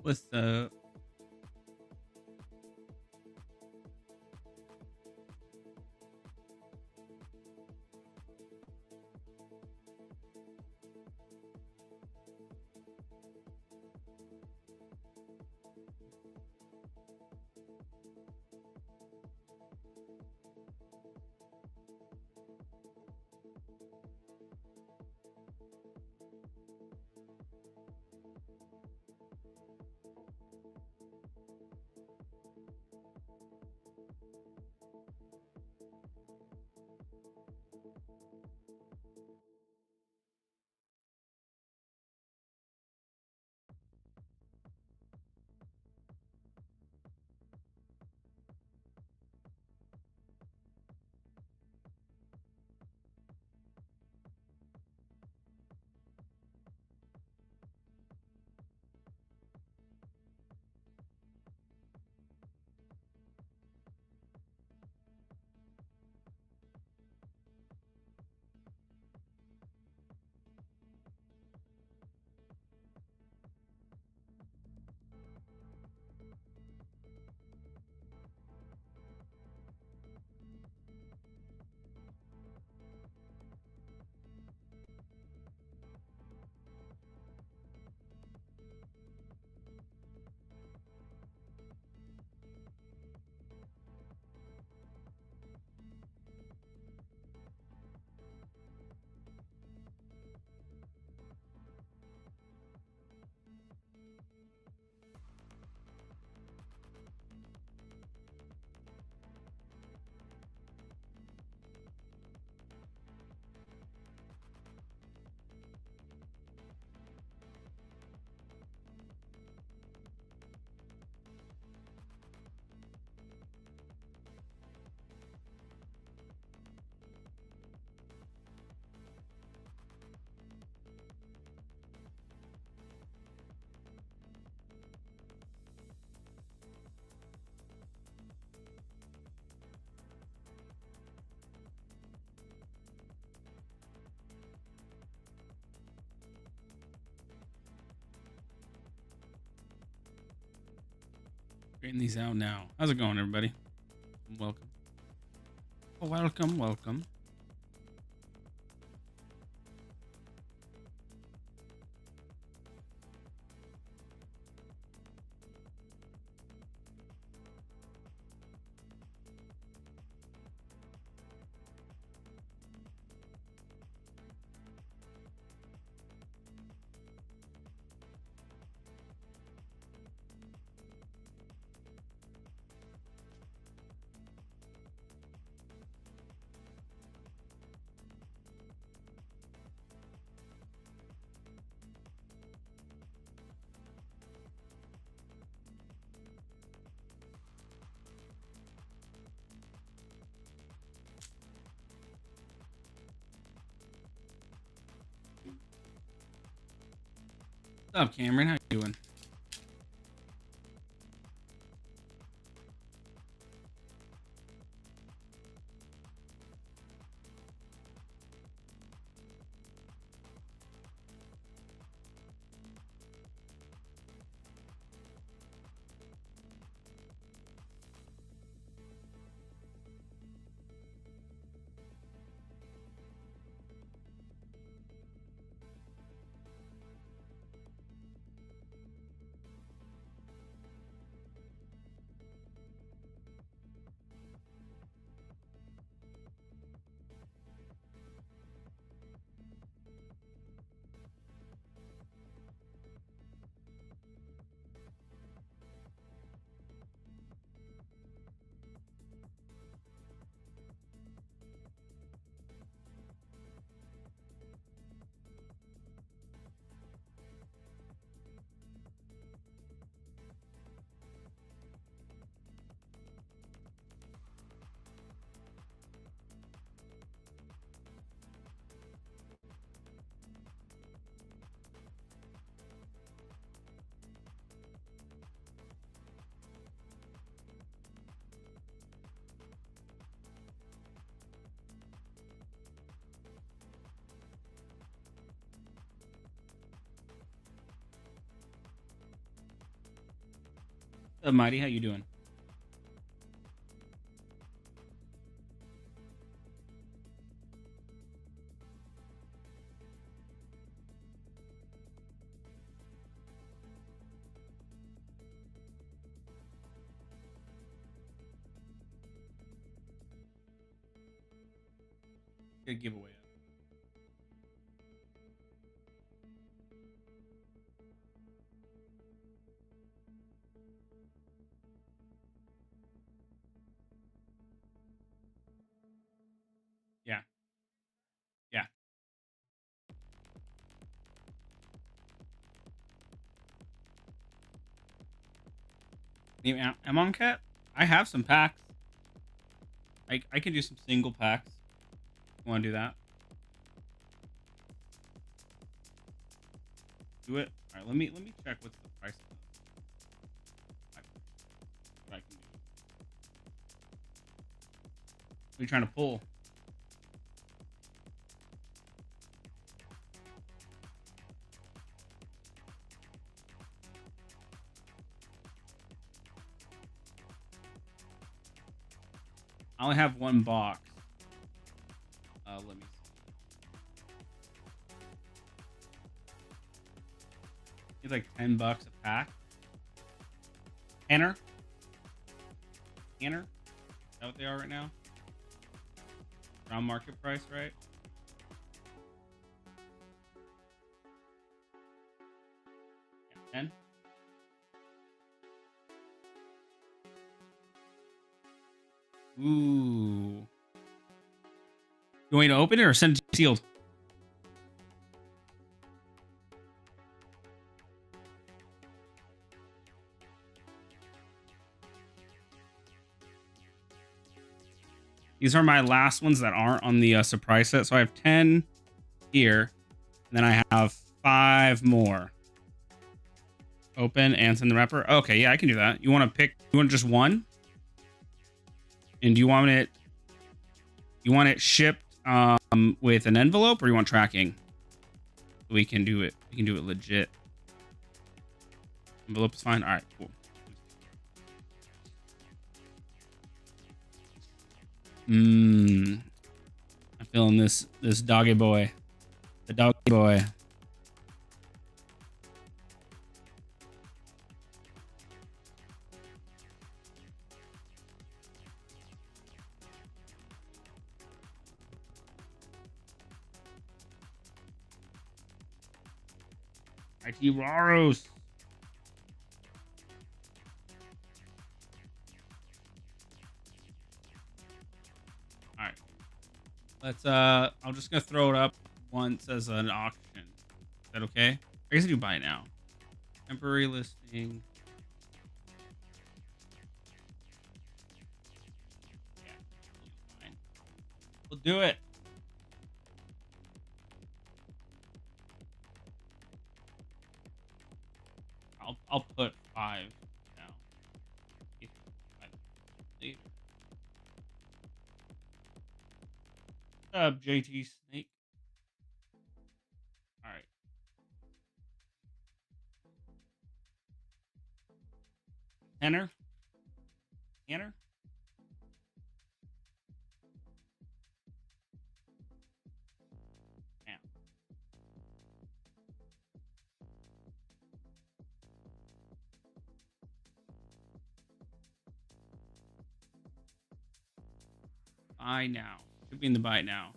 What's up? Getting these out now. How's it going, everybody? Welcome. Welcome, welcome. What's up, Cameron? How you doing? up, Mighty? How you doing? Good giveaway. Yeah. Yeah. I'm on cat. I have some packs. I can do some single packs. Want to do that? Do it. All right. Let me check what's the price of what I can do. What are you trying to pull? I only have one box. Let me see. It's like $10 a pack. Tanner? Is that what they are right now? Around market price, right? Yeah, 10. Ooh. You want me to open it or send it sealed? These are my last ones that aren't on the surprise set. So I have 10 here. And then I have 5 more. Open and send the wrapper. Okay, yeah, I can do that. You want to pick? You want just one? And do you want it? You want it shipped with an envelope, or you want tracking? We can do it. We can do it legit. Envelope is fine. All right, cool. I'm feeling this doggy boy. The doggy boy. IT Raros. All right. Let's I'm just gonna throw it up once as an auction. Is that okay? I guess I do buy it now. Temporary listing. Yeah, fine. We'll do it. I'll put 5 now. What's up, JT Snake? All right. Tanner? Tanner? Yeah. Buy now. Should be in the buy now.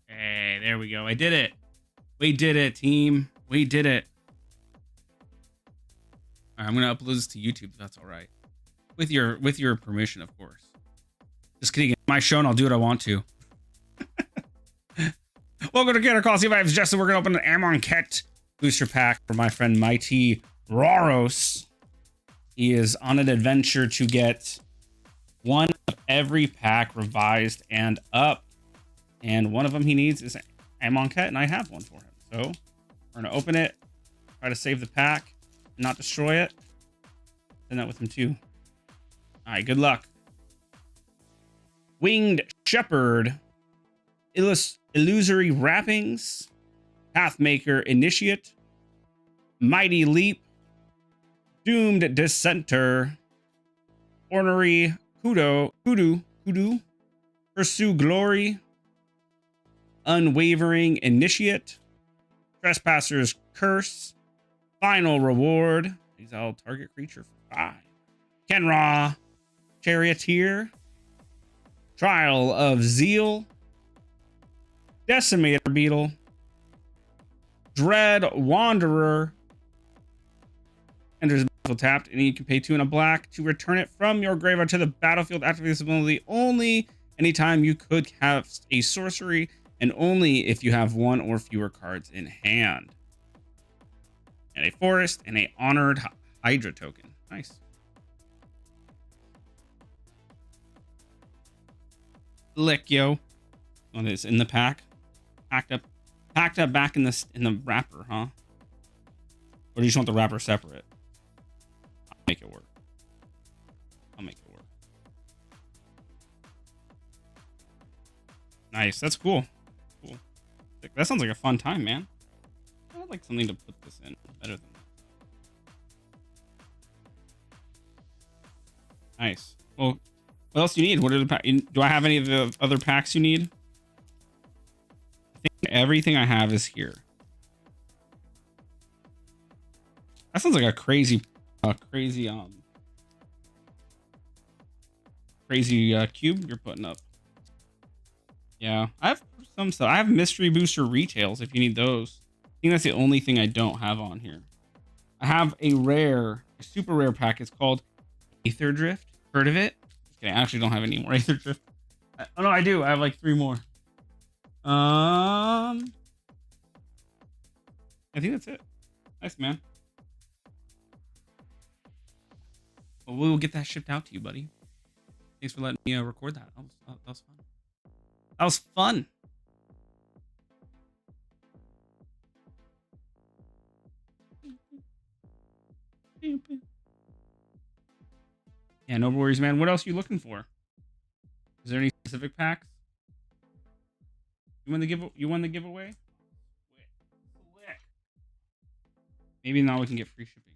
Hey, there we go. I did it. We did it, team. We did it. All right, I'm gonna upload this to YouTube if that's all right. With your permission, of course. Just kidding. It's my show and I'll do what I want to. Welcome to Colosseum. I'm Justin. We're gonna open an Amonkhet booster pack for my friend Mighty Raros. He is on an adventure to get one of every pack revised and up. And one of them he needs is Amonkhet, and I have one for him. So we're gonna open it, try to save the pack, and not destroy it. Send that with him too. All right, good luck. Winged Shepherd, Illusory Wrappings, Pathmaker Initiate, Mighty Leap, Doomed Dissenter, Ornery Hoodoo, Pursue Glory, Unwavering Initiate, Trespasser's Curse, Final Reward, exile target creature for 5, Kenra, Charioteer, Trial of Zeal, Decimator Beetle, Dread Wanderer, enters the battlefield tapped, and you can pay 2 and a black to return it from your graveyard to the battlefield. Activate this ability only anytime you could cast a sorcery, and only if you have 1 or fewer cards in hand. And a forest and a honored Hydra token. Nice. Lick, yo. Oh, it's in the pack. Packed up back in the wrapper, huh? Or do you just want the wrapper separate? I'll make it work. Nice. That's cool. That sounds like a fun time, man. I'd like something to put this in better than that. Nice. Well, what else do you need? What are the packs? Do I have any of the other packs you need? I think everything I have is here. That sounds like a crazy cube you're putting up. Yeah, I have some stuff. I have mystery booster retails if you need those. I think that's the only thing I don't have on here. I have a super rare pack. It's called Aether Drift. Heard of it? Okay, I actually don't have any more Aether Drift. Oh no, I do. I have like 3 more. I think that's it. Nice, man. Well, we will get that shipped out to you, buddy. Thanks for letting me record that. That was fun. That was fun. Yeah, no worries, man. What else are you looking for? Is there any specific packs? You won the giveaway? Slick. Maybe now we can get free shipping.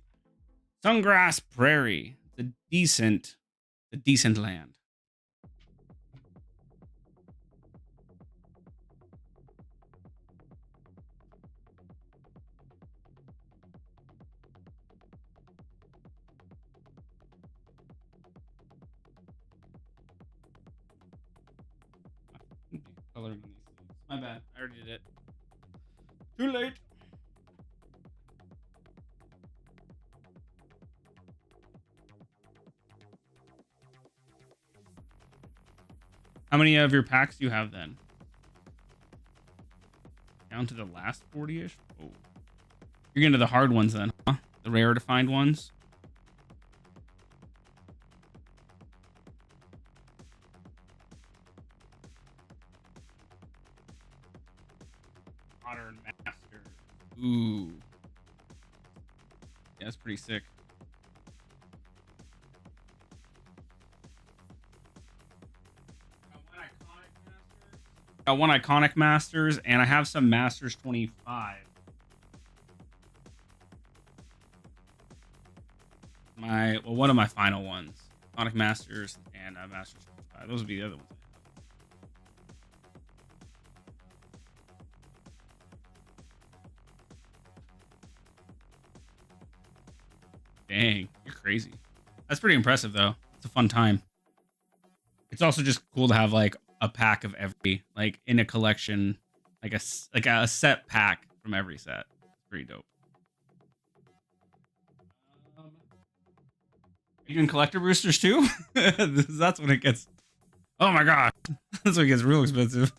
Sungrass Prairie. The decent land. Coloring on these things. My bad. I already did it. Too late. How many of your packs do you have then? Down to the last 40-ish? Oh. You're getting to the hard ones then, huh? The rare to find ones? Modern Master. Ooh. Yeah, that's pretty sick. Got 1 Iconic Masters, and I have some Masters 25. One of my final ones. Iconic Masters and Masters 25. Those would be the other ones. Dang, you're crazy. That's pretty impressive, though. It's a fun time. It's also just cool to have, like, a pack of every, like, in a collection, like a set pack from every set. It's pretty dope. You doing collector boosters too? That's when it gets, oh my god, that's when it gets real expensive.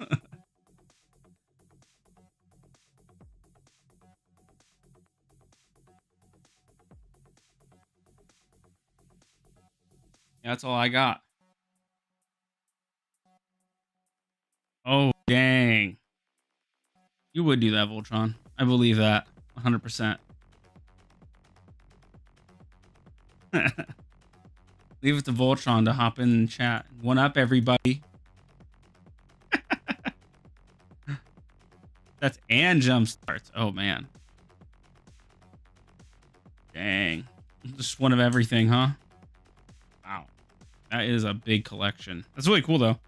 Yeah, that's all I got. Oh, dang. You would do that, Voltron. I believe that. 100%. Leave it to Voltron to hop in chat. One up, everybody. That's and jump starts. Oh, man. Dang. Just one of everything, huh? Wow. That is a big collection. That's really cool, though.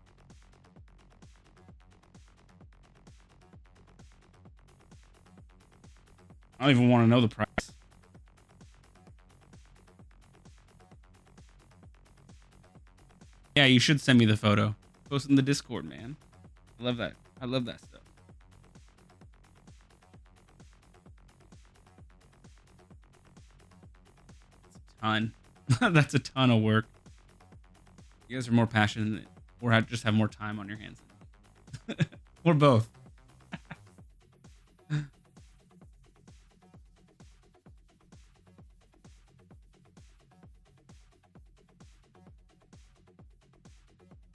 I don't even want to know the price. Yeah, you should send me the photo. Post in the Discord, man. I love that. I love that stuff. Ton. That's a ton of work. You guys are more passionate or just have more time on your hands. Or both.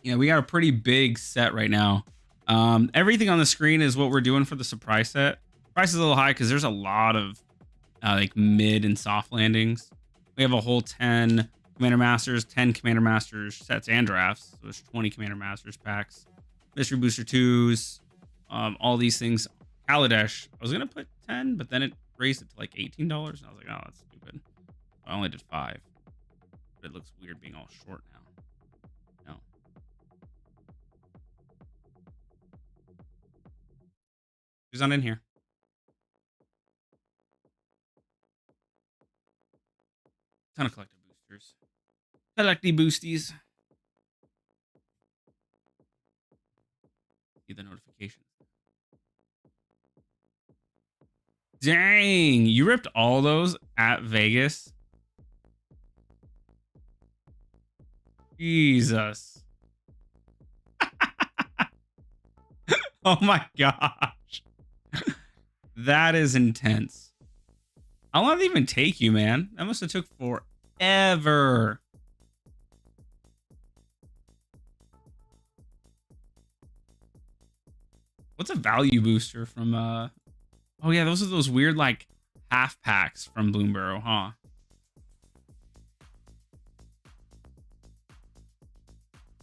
Yeah, we got a pretty big set right now. Everything on the screen is what we're doing for the surprise set. Price is a little high because there's a lot of like mid and soft landings. We have a whole 10 Commander Masters, 10 Commander Masters sets and drafts. So there's 20 Commander Masters packs, Mystery Booster 2s, all these things. Kaladesh, I was going to put 10, but then it raised it to like $18. And I was like, oh, that's stupid. I only did 5. But it looks weird being all short now. No. Who's not in here? Ton of collective boosters. Collecty boosties. See the notifications. Dang, you ripped all those at Vegas. Jesus. Oh my gosh. That is intense. How long did it even take you, man? That must have took forever. What's a value booster from oh yeah, those are those weird like half packs from Bloomburrow, huh?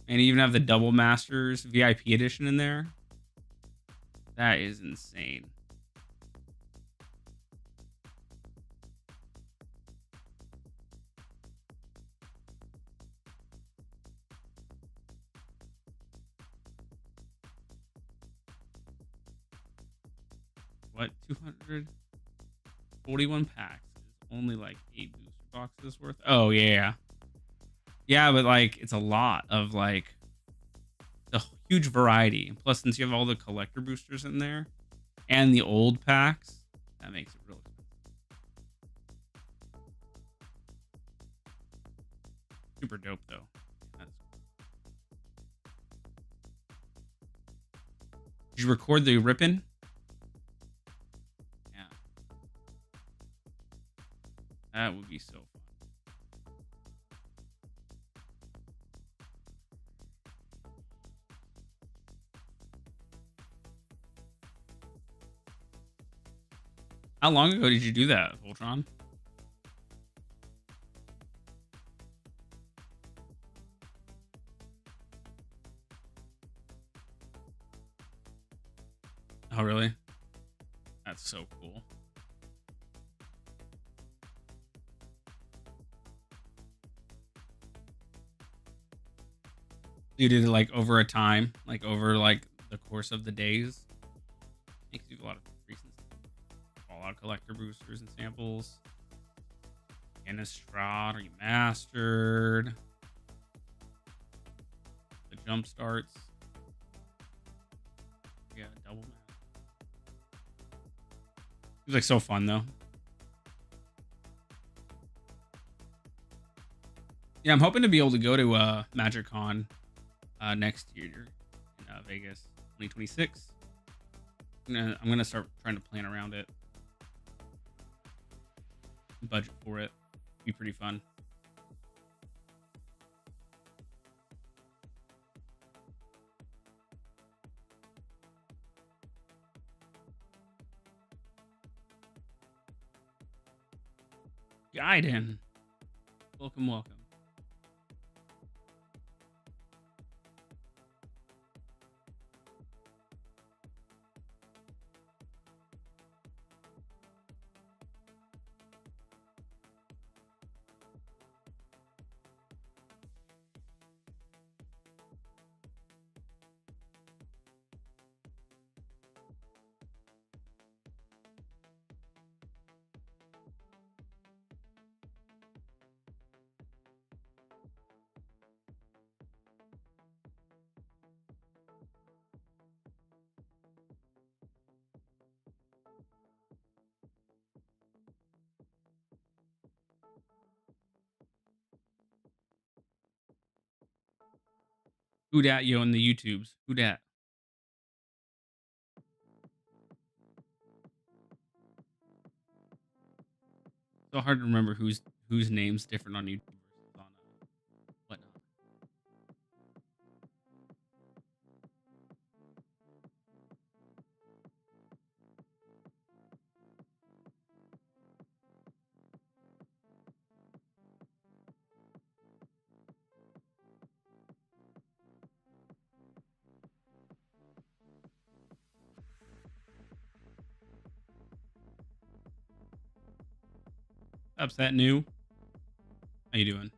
And you even have the Double Masters VIP edition in there. That is insane. What, 241 packs is only like 8 booster boxes worth? Oh yeah. Yeah, but like it's a lot of like a huge variety. And plus, since you have all the collector boosters in there and the old packs, that makes it real expensive. Super dope though. Did you record the ripping? Yeah. That would be so fun. How long ago did you do that, Voltron? Oh, really? That's so cool. You did it like over a time, like over like the course of the days. Makes you a lot of reasons. Fallout collector boosters and samples. Innistrad remastered. The jump starts. Yeah, double. It was like so fun though. Yeah, I'm hoping to be able to go to MagicCon next year in Vegas, 2026. I'm gonna start trying to plan around it. Budget for it. Be pretty fun. Gaiden. Welcome, welcome. Who dat, yo, in the YouTubes? Who dat? So hard to remember whose name's different on YouTube versus on whatnot. Upset new. How you doing?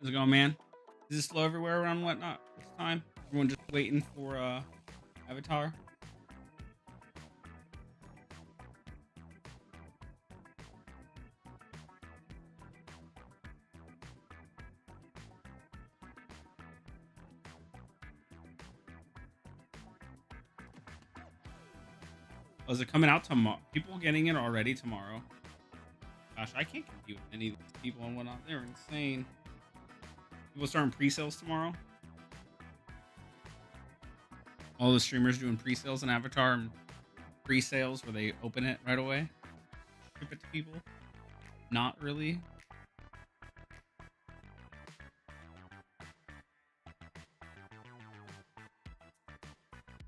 How's it going, man? Is it slow everywhere around whatnot this time? Everyone just waiting for Avatar? Oh, is it coming out tomorrow? People getting it already tomorrow? Gosh, I can't compete with any of these people and whatnot. They're insane. People starting pre-sales tomorrow. All the streamers doing pre-sales in Avatar and pre-sales where they open it right away, ship it to people. Not really.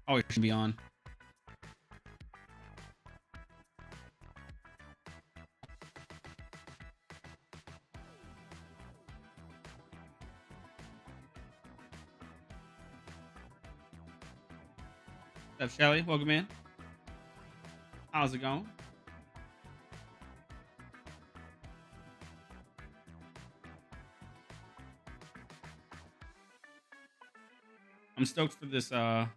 Oh, it should be on. What's up, Shelly? Welcome in. How's it going? I'm stoked for this. I'm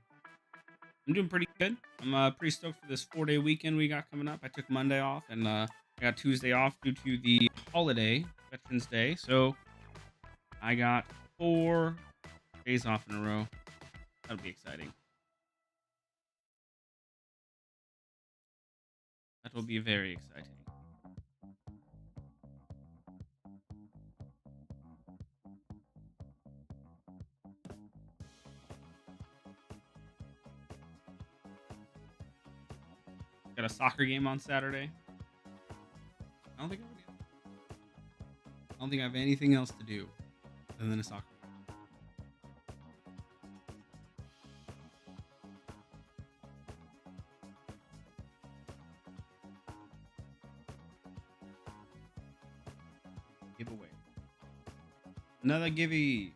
doing pretty good. I'm pretty stoked for this 4-day weekend we got coming up. I took Monday off and I got Tuesday off due to the holiday, Veterans Day. So I got 4 days off in a row. That'll be exciting. That will be very exciting. Got a soccer game on Saturday. I don't think I have anything else to do other than a soccer game. Giveaway. Another givey.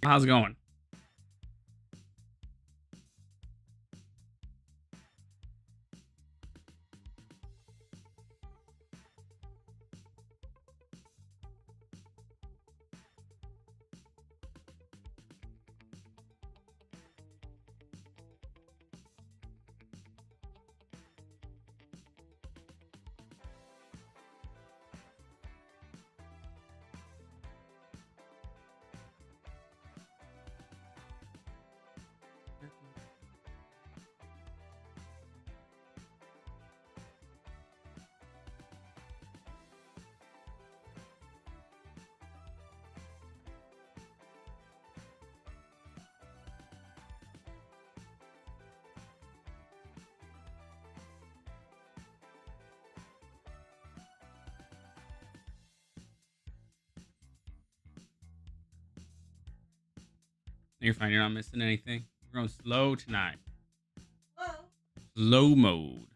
How's it going? You're fine. You're not missing anything. We're going slow tonight. Slow mode.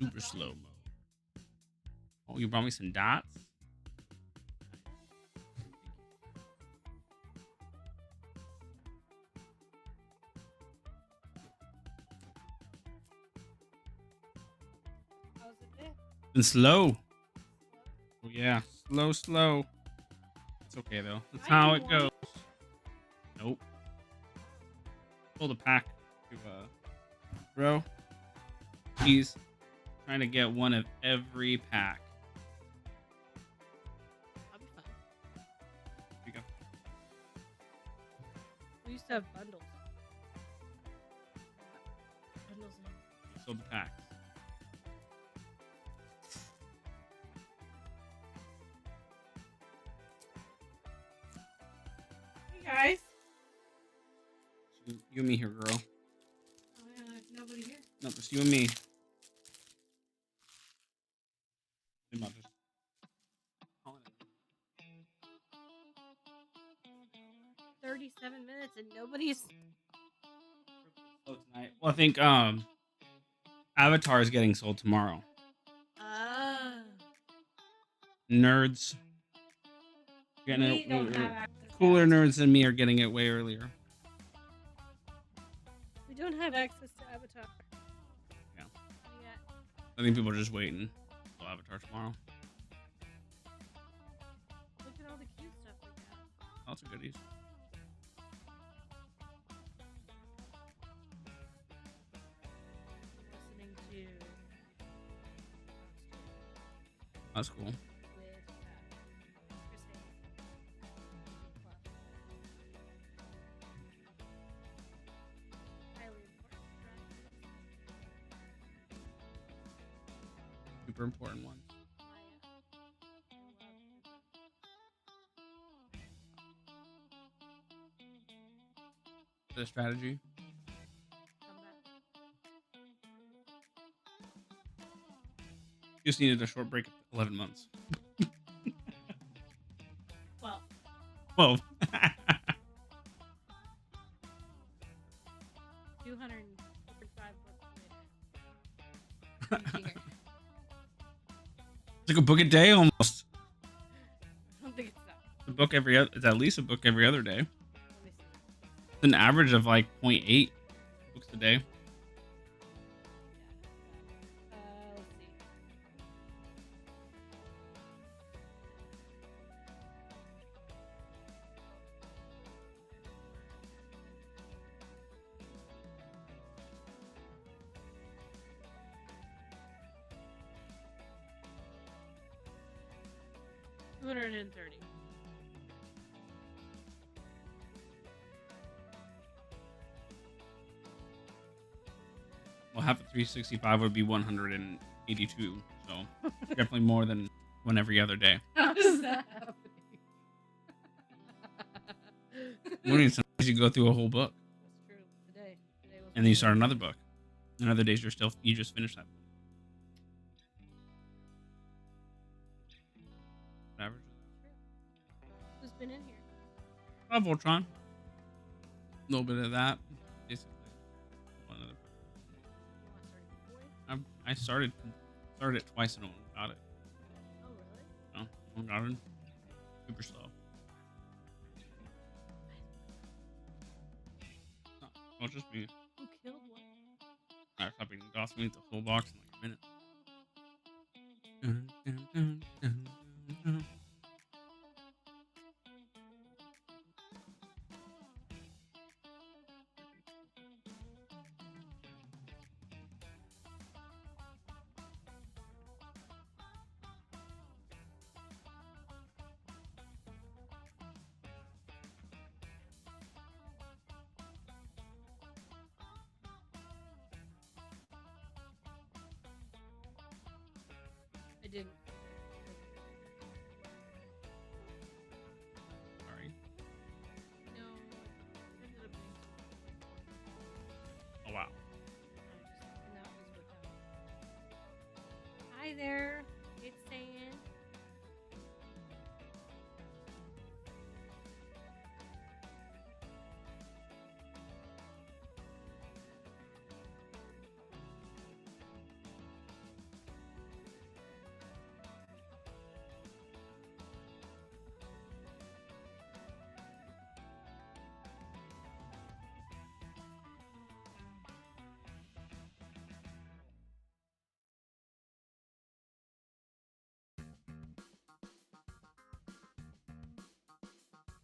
Super slow mode. Oh, you brought me some dots? How's it been? Been slow. Oh, yeah. Slow. It's okay, though. That's how it goes. Nope. Pull the pack to, bro. He's trying to get one of every pack. I'll be fine. Here you go. We used to have bundles. Bundles in. Sold the packs. Hey guys. You and me here, girl. Oh yeah, there's nobody here. No, just you and me. I'm not just... 37 minutes and nobody's. Oh, tonight. Well, I think Avatar is getting sold tomorrow. Nerds getting We don't it. have access to Cooler Avatar. nerds than me are getting it way earlier. We don't have access to Avatar. Yeah. Yeah. I think people are just waiting for Avatar tomorrow. Look at all the cute stuff we got. Lots of goodies. Listening to. That's cool. With Chris Hayes. Highly important. Super important one. The strategy. Come back. Just needed a short break of 11 months. Well, 12. 245 books later. It's like a book a day almost. I don't think it's that. A book every other. It's at least a book every other day. Let me see. It's an average of like 0.8 books a day. Let's see. $230. Well, half of 365 would be 182. So definitely more than one every other day. How is that happening? What do you mean? Sometimes you go through a whole book That's true. Today was. and then you start another book. And other days you just finish that book. Average. Who's been in here? Voltron. A little bit of that. Basically. One other. I started it twice and almost got it. Oh really? No, I got it. Super slow. Oh, just me. Who killed one? Alright, stop eating DOS. We need the whole box in like a minute. Dun, dun, dun, dun, dun, dun. I didn't. Sorry. No. It ended up being Oh wow. and that was what happened. Hi there. It's saying.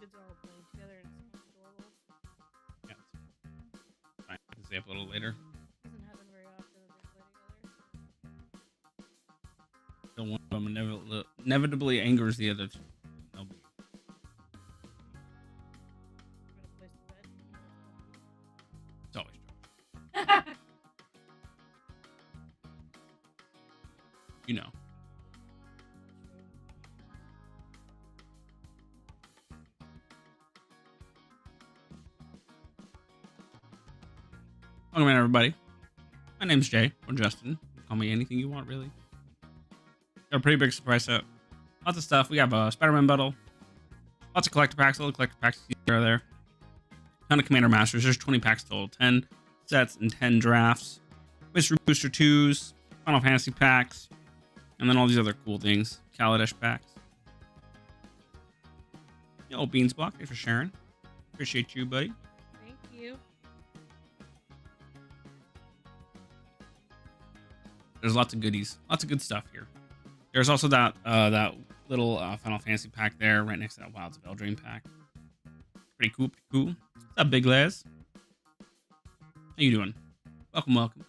Kids are all playing together and it's adorable. Yeah, it's fine. I can stay up a little later. Doesn't happen very often that they play together. Till one of them inevitably angers the other two. They'll be. We're gonna place the bed. It's always true. That's You know. Welcome in, everybody. My name's Jay, or Justin. Call me anything you want, really. Got a pretty big surprise set. Lots of stuff. We have a Spider-Man bundle. Lots of collector packs. Little collector packs here or there. Ton of Commander Masters. There's 20 packs total. 10 sets and 10 drafts. Mystery Booster 2s. Final Fantasy packs. And then all these other cool things. Kaladesh packs. Yo, Beansblock. Thanks for sharing. Appreciate you, buddy. Thank you. There's lots of goodies, lots of good stuff here. There's also that little Final Fantasy pack there, right next to that Wilds of Eldraine pack. Pretty cool, pretty cool. What's up, Big Les? How you doing? Welcome, welcome.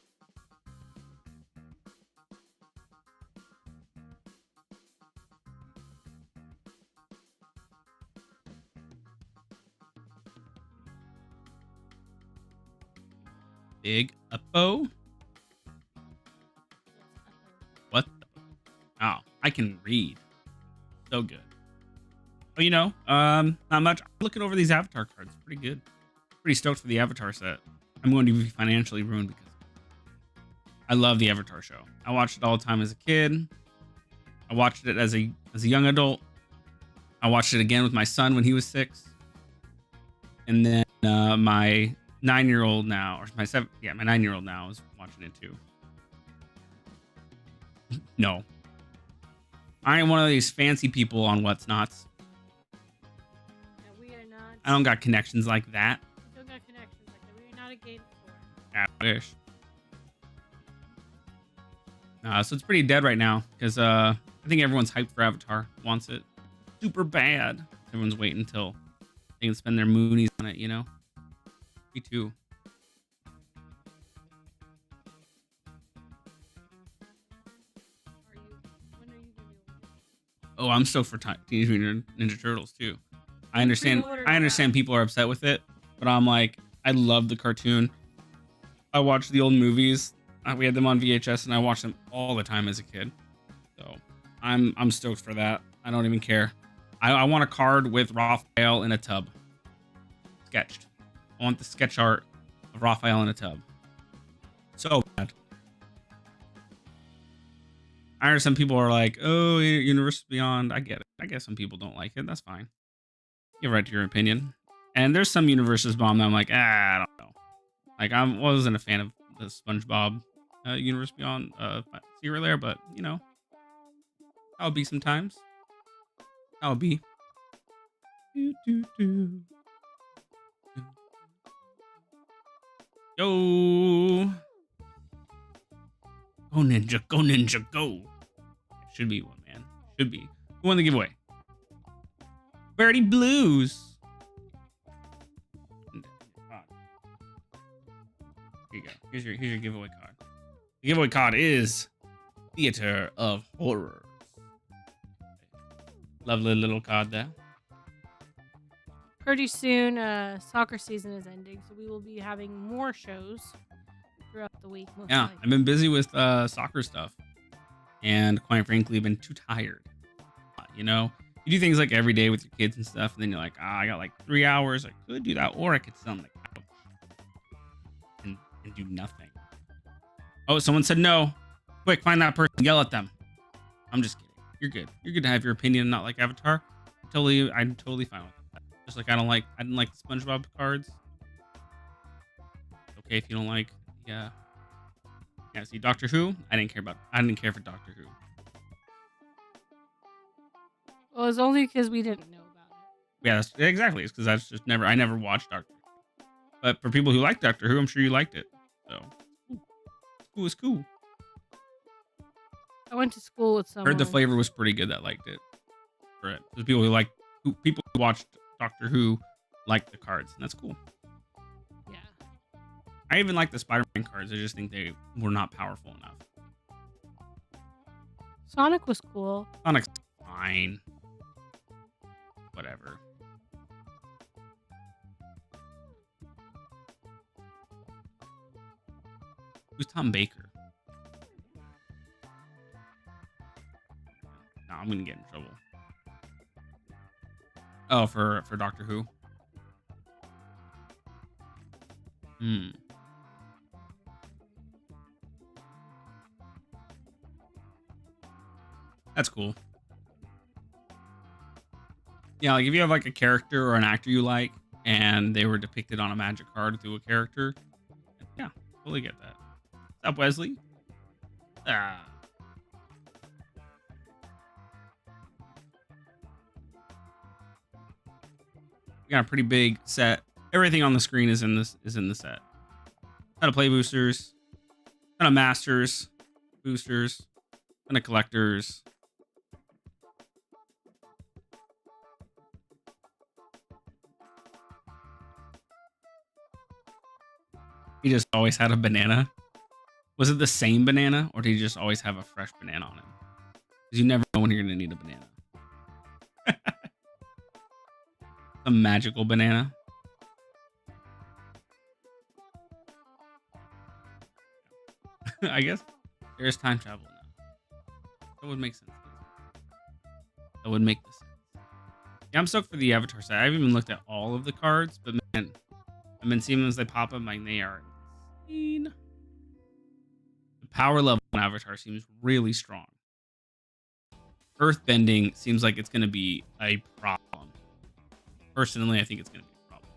Big Uppo. What? Oh, I can read. So good. Oh, you know, not much. Looking over these Avatar cards, pretty good. Pretty stoked for the Avatar set. I'm going to be financially ruined because I love the Avatar show. I watched it all the time as a kid. I watched it as a young adult. I watched it again with my son when he was 6. And then my 9-year-old now, or my 9-year-old now is watching it too. No. I ain't one of these fancy people on What's Nots. And we are not. I don't got connections like that. We don't got connections like that. We are not a game store. I wish. So it's pretty dead right now because I think everyone's hyped for Avatar. Wants it super bad. Everyone's waiting until they can spend their moonies on it, you know? Me too. When are you gonna be able to? Oh, I'm stoked for Teenage Mutant Ninja Turtles too. I understand people are upset with it, but I'm like, I love the cartoon. I watched the old movies. We had them on VHS, and I watched them all the time as a kid. So I'm stoked for that. I don't even care. I want a card with Raphael in a tub, sketched. I want the sketch art of Raphael in a tub. So bad. I understand some people are like, oh, Universe Beyond. I get it. I guess some people don't like it. That's fine. You have a right to your opinion. And there's some universes bomb that I'm like, I don't know. Like, I wasn't a fan of the SpongeBob Universe Beyond Secret Lair, but, you know, that would be sometimes. That would be. Do, do, do. Go. Go ninja, go ninja, go. Should be one, man. Should be. Who won the giveaway? Birdie Blues. Here you go. Here's your giveaway card. The giveaway card is Theater of Horrors. Lovely little card there. Pretty soon, soccer season is ending, so we will be having more shows throughout the week. Yeah, likely. I've been busy with soccer stuff, and quite frankly, I've been too tired. You know, you do things like every day with your kids and stuff, and then you're like, I got like 3 hours. I could do that, or I could sit on the couch and do nothing. Oh, someone said no. Quick, find that person, yell at them. I'm just kidding. You're good. You're good to have your opinion and not like Avatar. I'm totally fine with that. Just like I didn't like the SpongeBob cards. Okay, if you don't like, yeah. See, Doctor Who. I didn't care for Doctor Who. Well, it's only because we didn't know about it. Yeah, exactly. It's because I never watched Doctor Who. But for people who like Doctor Who, I'm sure you liked it. So, it's cool. I went to school with someone. Heard the flavor was pretty good. That liked it. For it, there's people who watched Doctor Who liked the cards, and that's cool. Yeah. I even like the Spider-Man cards. I just think they were not powerful enough. Sonic was cool. Sonic's fine. Whatever. Who's Tom Baker? No, I'm gonna get in trouble. Oh, for Doctor Who. That's cool. Yeah, like if you have like a character or an actor you like, and they were depicted on a magic card through a character, yeah, totally get that. What's up, Wesley? Ah. We got a pretty big set. Everything on the screen is in the set. Ton of play boosters, ton of masters, boosters, ton of collectors. He just always had a banana. Was it the same banana, or did he just always have a fresh banana on him? Because you never know when you're gonna need a banana. A magical banana. I guess there's time travel now. That would make sense. That would make the sense. Yeah, I'm stoked for the Avatar set. I haven't even looked at all of the cards, but man, I've been seeing them as they pop up, like they are insane. The power level on Avatar seems really strong. Earthbending seems like it's going to be a problem. Personally, I think it's going to be a problem.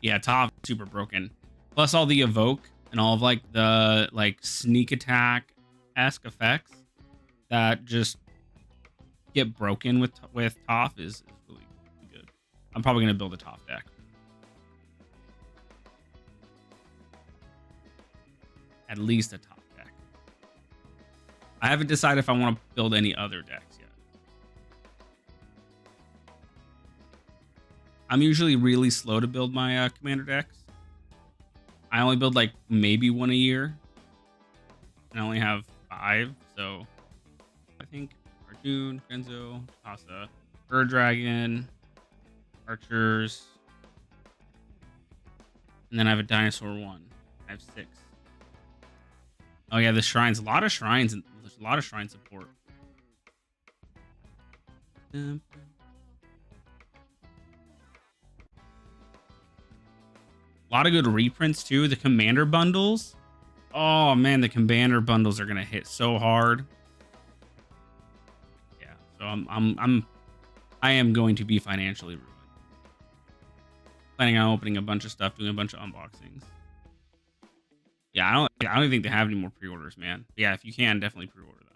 Yeah, Toph super broken. Plus all the evoke and all of like the sneak attack-esque effects that just get broken with Toph is really good. I'm probably going to build a Toph deck. At least a Toph deck. I haven't decided if I want to build any other decks yet. I'm usually really slow to build my commander decks. I only build like maybe one a year. And I only have 5, so I think Arjun, Kenzo, Tasa, Bird Dragon, Archers, and then I have a Dinosaur 1. I have 6. Oh yeah, the shrines. A lot of shrines, and there's a lot of shrine support. A lot of good reprints too. The commander bundles. Oh man, the commander bundles are gonna hit so hard. Yeah, so I am going to be financially ruined. Planning on opening a bunch of stuff, doing a bunch of unboxings. Yeah, I don't think they have any more pre-orders, man. Yeah, if you can, definitely pre-order them.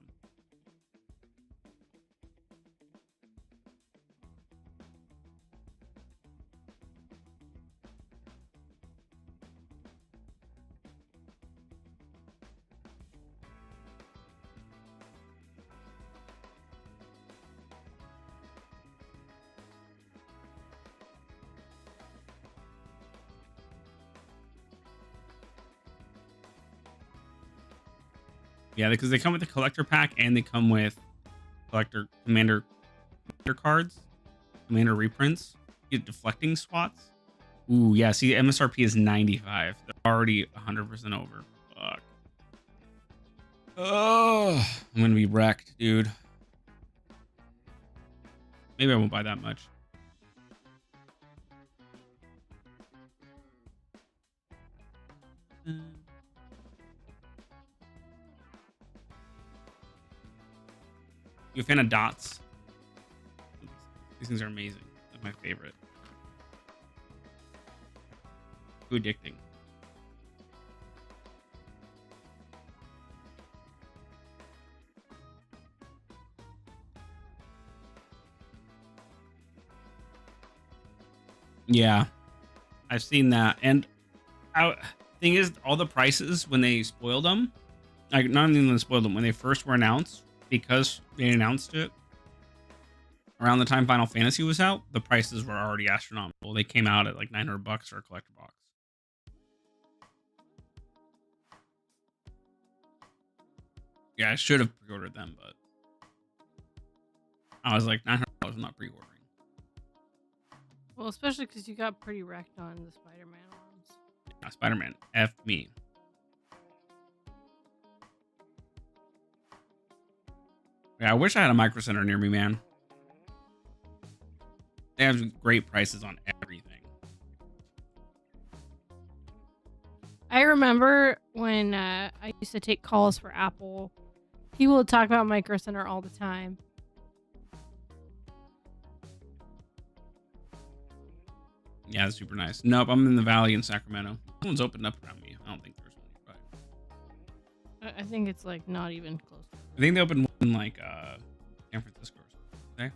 Yeah, because they come with the collector pack and they come with collector commander cards, commander reprints. You get deflecting spots. Ooh, yeah. See, MSRP is 95. They're already 100% over. Fuck. Oh, I'm gonna be wrecked, dude. Maybe I won't buy that much. You a fan of dots? These things are amazing. That's my favorite. Too addicting. Yeah, I've seen that. And thing is, all the prices when they spoiled them, like not even when they spoiled them, when they first were announced, because they announced it around the time Final Fantasy was out, the prices were already astronomical. They came out at like $900 for a collector box. Yeah, I should have pre-ordered them, but I was like $900. I'm not pre-ordering. Well, especially because you got pretty wrecked on the Spider-Man ones. Yeah, Spider-Man, F me. Yeah, I wish I had a Micro Center near me, man. They have great prices on everything. I remember when I used to take calls for Apple, people would talk about Micro Center all the time. Yeah, it's super nice. Nope, I'm in the Valley in Sacramento. Someone's opened up around me. I don't think there's one nearby. I think it's like not even close. I think they opened one in like San Francisco or something. Okay.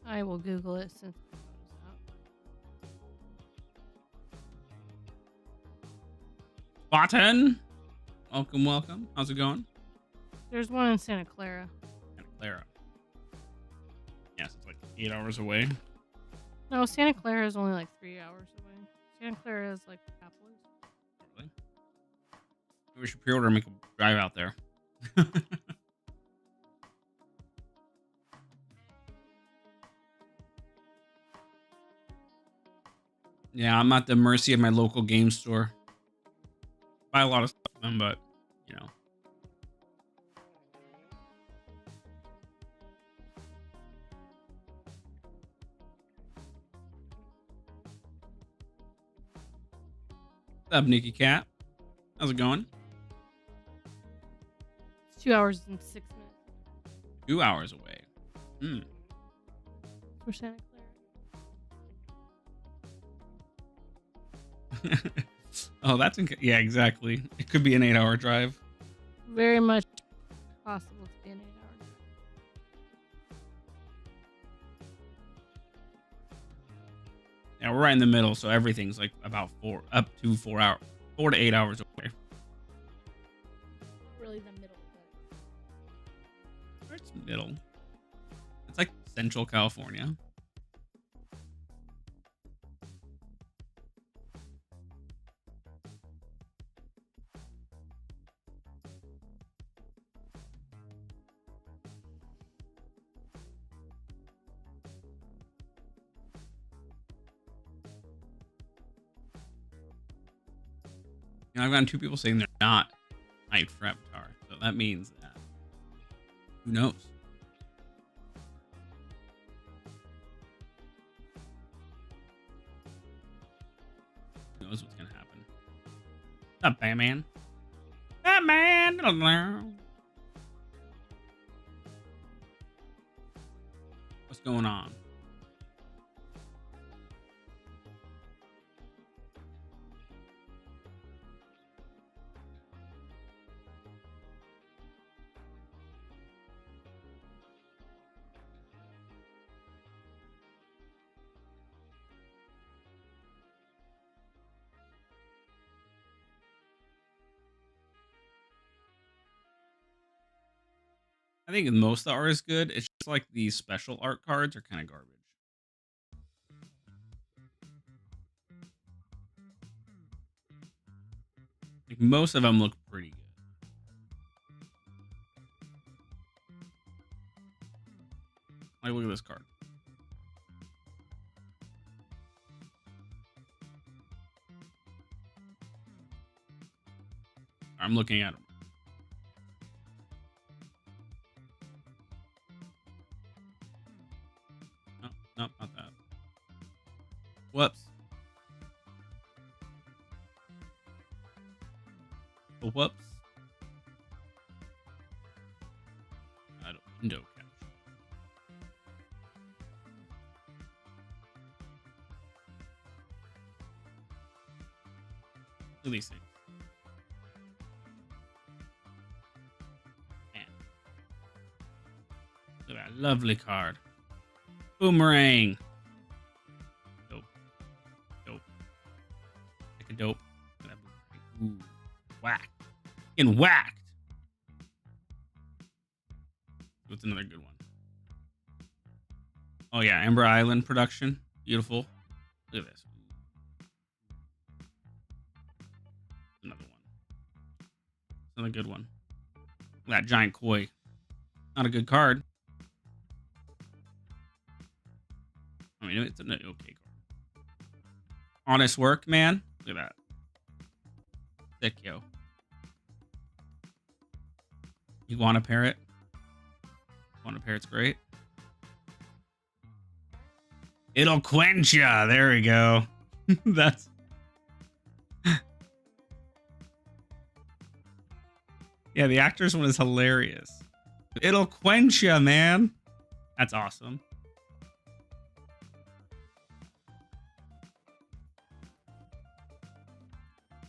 I will Google it since it comes out. Spartan! Welcome, welcome. How's it going? There's one in Santa Clara. Santa Clara. Yes, it's like 8 hours away. No, Santa Clara is only like 3 hours away. Santa Clara is like Apples. Really? We should pre-order and make a drive out there. Yeah, I'm at the mercy of my local game store. Buy a lot of stuff from them, but you know. What's up, Nikki Cat? How's it going? It's 2 hours and 6 minutes. 2 hours away. For Santa Clara. Oh, yeah, exactly. It could be an 8-hour drive. Very much possible to be an 8-hour drive. Yeah, we're right in the middle, so everything's like about 4 to 8 hours away. Really the middle, but It's middle. It's like Central California. You know, I've gotten 2 people saying they're not hyped for Avatar, so that means that who knows? Who knows what's gonna happen? What's up, Batman? Batman! What's going on? I think most of the art is good. It's just like the special art cards are kind of garbage. Like most of them look pretty good. I'm looking at him. No, nope, not that. Whoops. Oh, whoops. I don't window capture. Look at these things. Man. Look at that lovely card. Boomerang. Dope. Dope. Like a dope. Look at that boomerang. Ooh. Whacked. Getting whacked. What's another good one? Oh yeah, Ember Island production. Beautiful. Look at this. Another one. Another good one. That giant koi. Not a good card. I mean, it's an okay card. Honest work, man. Look at that. Sick, yo. Iguana Parrot. Iguana Parrot's great. It'll quench ya. There we go. That's... Yeah, the actor's one is hilarious. It'll quench ya, man. That's awesome.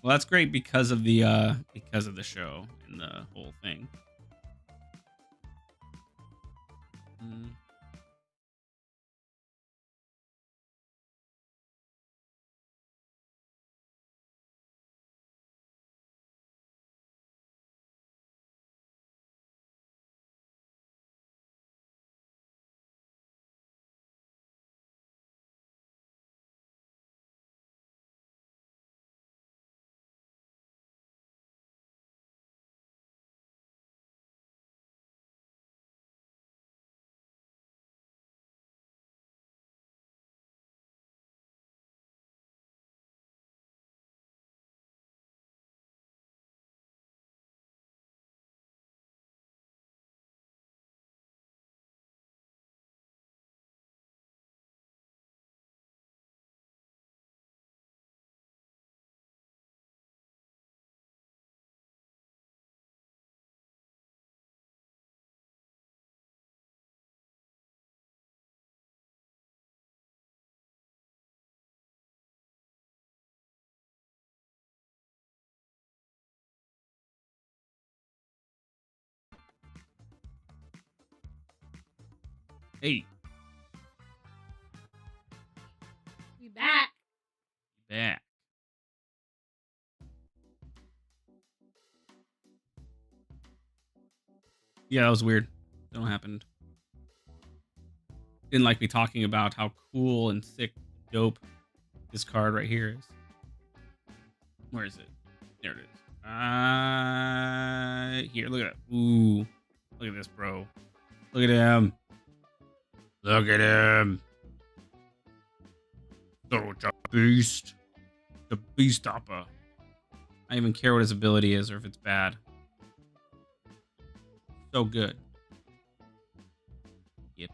Well, that's great because of the show and the whole thing. Hey. We back. Back. Yeah, that was weird. That happened. Didn't like me talking about how cool and sick, dope this card right here is. Where is it? There it is. Here, look at that. Ooh, look at this, bro. Look at him. Look at him. Such a beast. The beast hopper. I don't even care what his ability is or if it's bad. So good. Yep.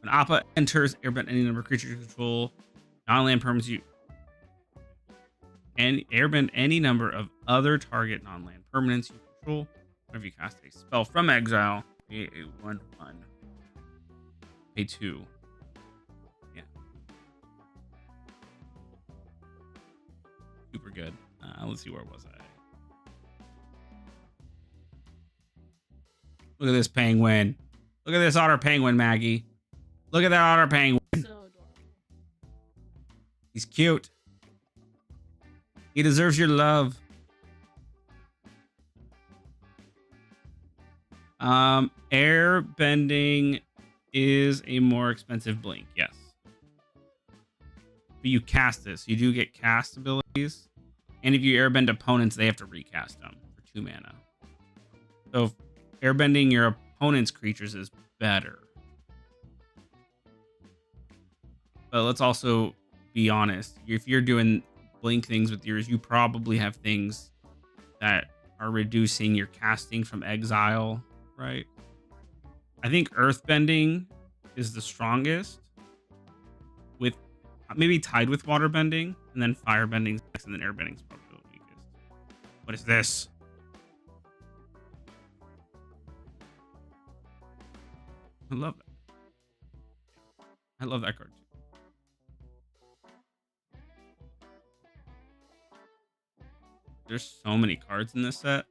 When Appa enters, airbend any number of creatures you control. Non-land permanents you. And airbend any number of other target non-land permanents you control. Whenever you cast a spell from exile, pay a 1/1. Pay 2. Yeah. Super good. Let's see, where was I? Look at this penguin. Look at this otter penguin, Maggie. Look at that otter penguin. So adorable. He's cute. He deserves your love. Air bending is a more expensive blink, yes. But you cast this. You do get cast abilities. And if you airbend opponents, they have to recast them for 2 mana. So if airbending your opponent's creatures is better. But let's also be honest. If you're doing blink things with yours, you probably have things that are reducing your casting from exile, right? I think earthbending is the strongest, with maybe tied with waterbending, and then firebending next, and then airbending's probably the weakest. What is this? I love that. I love that card too. There's so many cards in this set.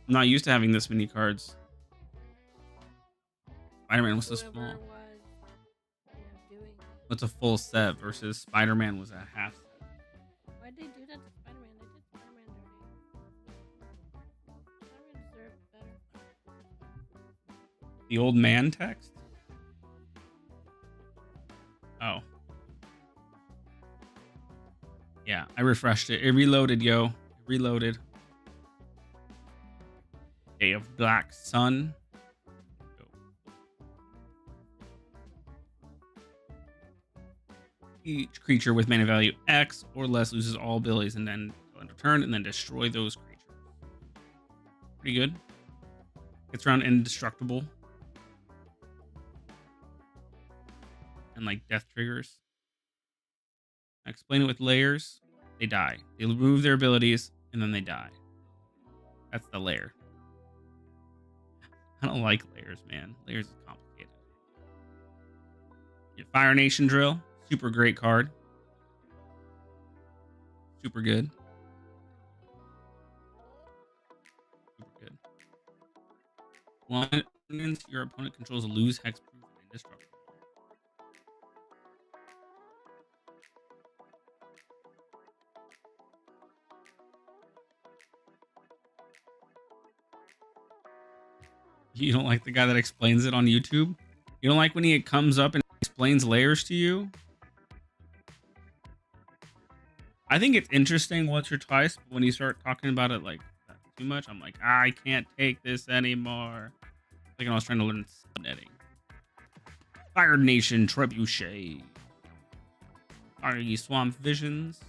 I'm not used to having this many cards. Spider-Man was so small. What's a full set versus Spider-Man was a half set? Why'd they do that to Spider-Man? They did Spider-Man dirty. Spider-Man deserved better. The old man text? Oh. Yeah, I refreshed it. It reloaded, yo. It reloaded. Day of Black Sun. Each creature with mana value X or less loses all abilities and then end of turn, and then destroy those creatures. Pretty good. Gets around indestructible. And like death triggers. I explain it with layers. They die. They remove their abilities and then they die. That's the layer. I don't like layers, man. Layers is complicated. Your Fire Nation Drill. Super great card. Super good. Super good. One, your opponent controls lose hexproof and indestructible. You don't like the guy that explains it on YouTube? You don't like when he comes up and explains layers to you? I think it's interesting once or twice, but when you start talking about it like too much, I'm like, I can't take this anymore. Like when I was trying to learn subnetting. Fire Nation Trebuchet. Are you Swamp Visions?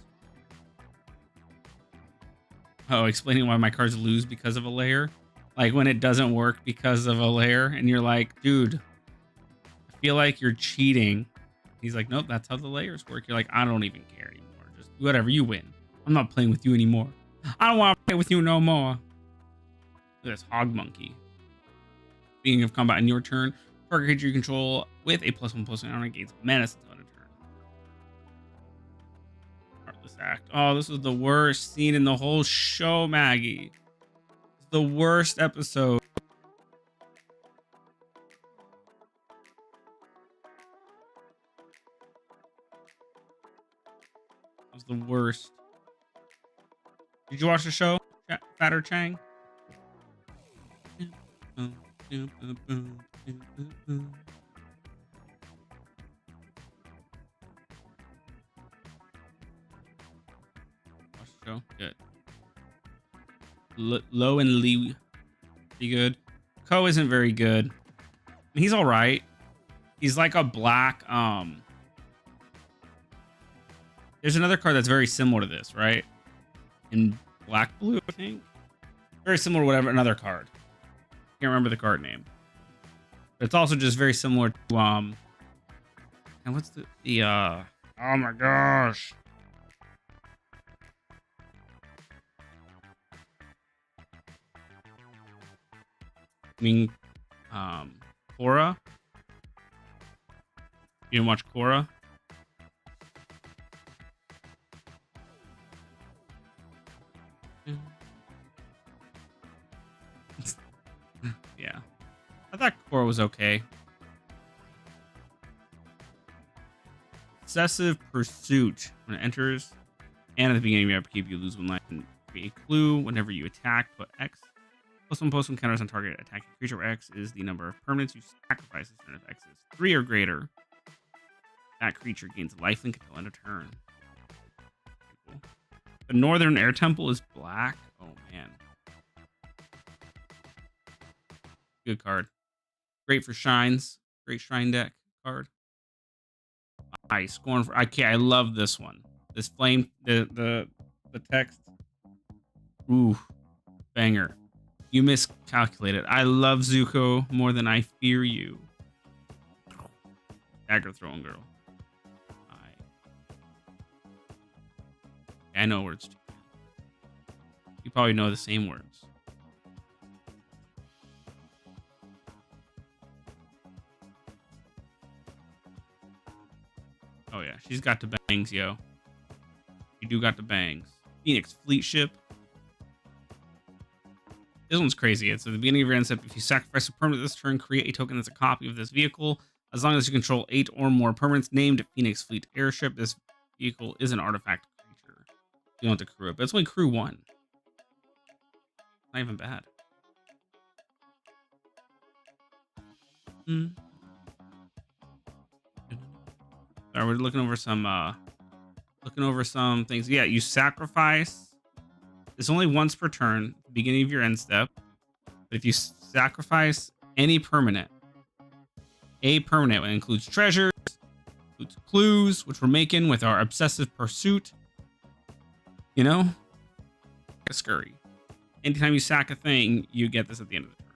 Oh, explaining why my cards lose because of a layer. Like when it doesn't work because of a layer, and you're like, dude, I feel like you're cheating. He's like, nope, that's how the layers work. You're like, I don't even care anymore. Just whatever, you win. I'm not playing with you anymore. I don't want to play with you no more. Look at this Hog Monkey. Beginning of combat in your turn, target creature you control with a +1/+1 on gains menace until end of turn. Heartless Act. Oh, this was the worst scene in the whole show, Maggie. It's the worst episode. It was the worst. Did you watch the show, Fatter Chang? Watch the show? Good. Low and Lee, pretty good. Ko isn't very good. He's all right. He's like a black. There's another card that's very similar to this, right? In black blue, I think. Very similar to whatever another card. Can't remember the card name. But it's also just very similar to and what's the oh my gosh. I mean Korra. You didn't watch Korra? Yeah. I thought Korra was okay. Obsessive Pursuit. When it enters, and at the beginning of your upkeep, you lose one life and create a clue. Whenever you attack, put X. +1/+1 counters on target attacking creature, where X is the number of permanents you sacrifice. And if X is 3 or greater, that creature gains lifelink until end of turn. Cool. The Northern Air Temple is black. Oh man. Good card. Great for shines. Great shrine deck card. I love this one. This flame, the text. Ooh, banger. You miscalculated. I love Zuko more than I fear you. Dagger throwing girl. I know words too. You probably know the same words. Oh yeah, she's got the bangs, yo. You do got the bangs. Phoenix Fleet Ship. This one's crazy. It's at the beginning of your end step. If you sacrifice a permanent this turn, create a token that's a copy of this vehicle. As long as you control 8 or more permanents named Phoenix Fleet Airship, this vehicle is an artifact creature. You don't have to crew it, but it's only crew 1. Not even bad. Sorry, we're looking over some things. Yeah, you sacrifice. It's only once per turn, beginning of your end step. But if you sacrifice any permanent, a permanent, it includes treasures, includes clues, which we're making with our obsessive pursuit. You know, a scurry. Anytime you sack a thing, you get this at the end of the turn.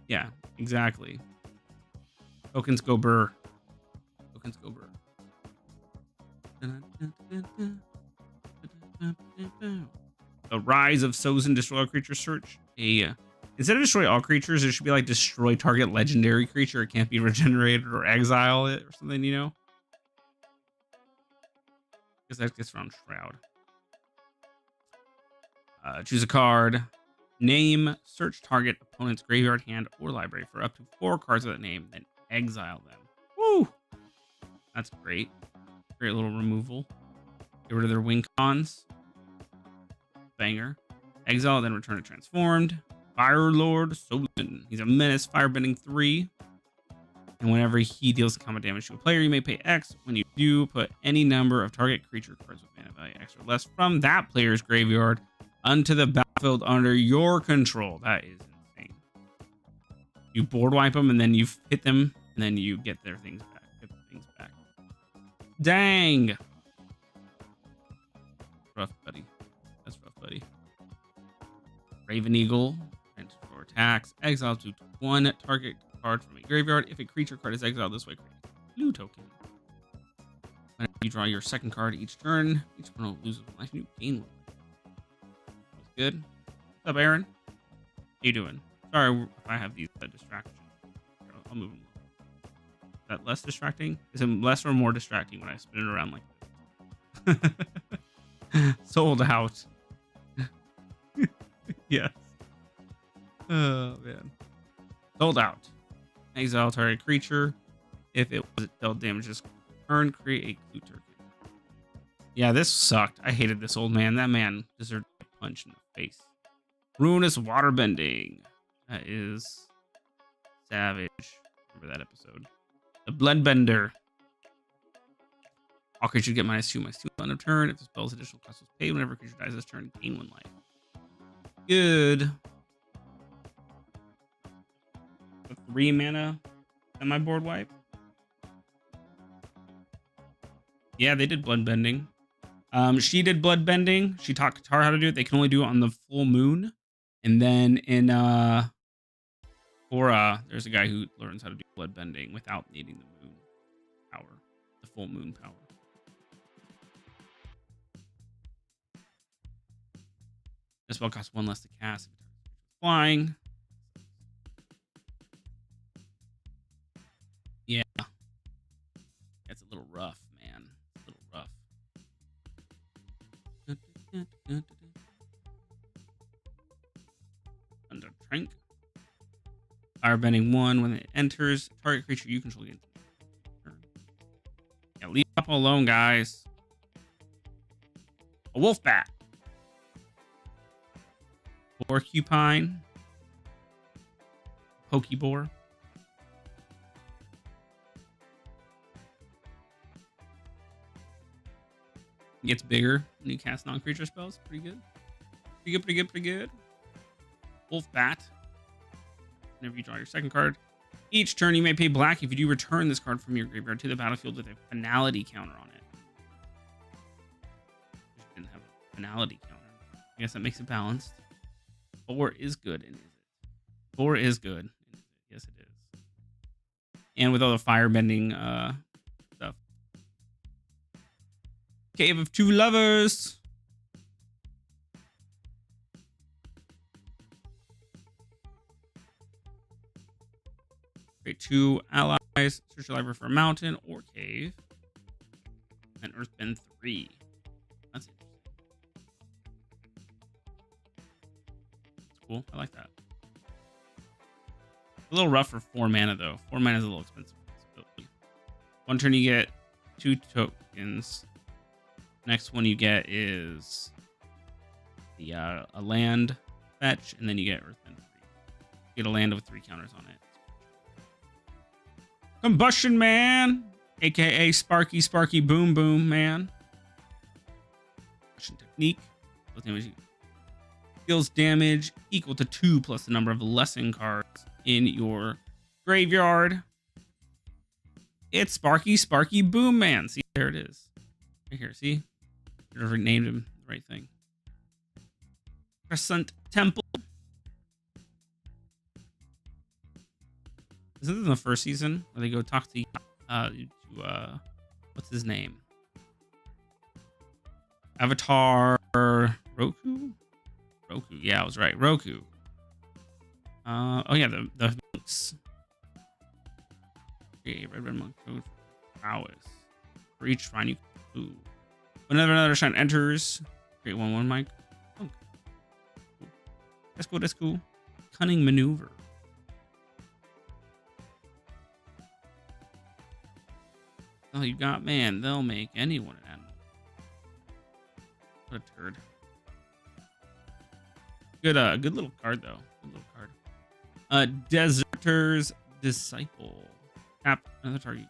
Yeah, exactly. Tokens go burr. Tokens go burr. The Rise of Sozin, destroy all creature search. Instead of destroy all creatures, it should be like destroy target legendary creature. It can't be regenerated or exile it or something, you know? Because that gets around Shroud. Choose a card. Name, search target opponent's graveyard, hand, or library for up to 4 cards of that name, then exile them. Woo! That's great. Great little removal. Get rid of their win cons. Banger. Exile, then return it transformed. Fire Lord Sozin. He's a menace, firebending 3. And whenever he deals combat damage to a player, you may pay X. When you do, put any number of target creature cards with mana value X or less from that player's graveyard onto the battlefield under your control. That is insane. You board wipe them, and then you hit them, and then you get their things back. Get the things back. Dang. Rough, buddy. That's rough, buddy. Raven Eagle. And for attacks, exile to 1 target card from a graveyard. If a creature card is exiled this way, create a blue token. Whenever you draw your second card each turn, each one will lose 1 life. You gain 1 life. That's good. What's up, Aaron? How you doing? Sorry if I have these distractions. I'll move them. Is that less distracting? Is it less or more distracting when I spin it around like this? Sold out. Yes. Oh, man. Sold out. Exile target creature. If it was dealt damage this turn, create a clue token. Yeah, this sucked. I hated this old man. That man deserved a punch in the face. Ruinous waterbending. That is savage. Remember that episode. The Bloodbender. All creatures get -2/-2 on a turn. If the spell's additional cost was paid, whenever a creature dies this turn, gain 1 life. Good. 3 mana and my board wipe. Yeah, they did bloodbending. She did bloodbending. She taught Qatar how to do it. They can only do it on the full moon. And then in Korra, there's a guy who learns how to do bloodbending without needing the moon power, the full moon power. This spell costs 1 less to cast if it's flying. Yeah. That's a little rough, man. A little rough. Under Trank. Firebending 1 when it enters. Target creature you control against turn. Yeah, leave Apple alone, guys. A wolf bat. Porcupine. Pokebore. Gets bigger when you cast non-creature spells. Pretty good. Pretty good. Wolf Bat. Whenever you draw your second card, each turn you may pay black if you do return this card from your graveyard to the battlefield with a penalty counter on it. finality counter. I guess that makes it balanced. 4 is good, and is it? 4 is good. Yes, it is. And with all the firebending stuff. Cave of Two Lovers. Create 2 allies. Search your library for a mountain or cave. And Earthbend 3. That's interesting. That's cool. I like that. A little rough for 4 mana though. 4 mana is a little expensive. One turn you get 2 tokens. Next one you get is the a land fetch, and then you get Earthbend 3. You get a land with 3 counters on it. Combustion Man, aka Sparky Boom Boom Man. Combustion technique. Deals damage equal to 2 plus the number of lesson cards in your graveyard. It's Sparky Boom Man. See, there it is. Right here, see? Should have named him the right thing. Crescent Temple. Isn't this in the first season where they go talk to what's his name? Avatar Roku? Roku, yeah, I was right. Roku. Oh yeah, the monks. Okay, red monk code prowess. For each shrine you ooh. Whenever another shrine enters, create 1/1 mic. Oh, cool. That's cool, that's cool. Cunning maneuver. Oh, you got man. They'll make anyone an animal. What a turd. Good little card though. Good little card. Deserter's Disciple. Tap another target.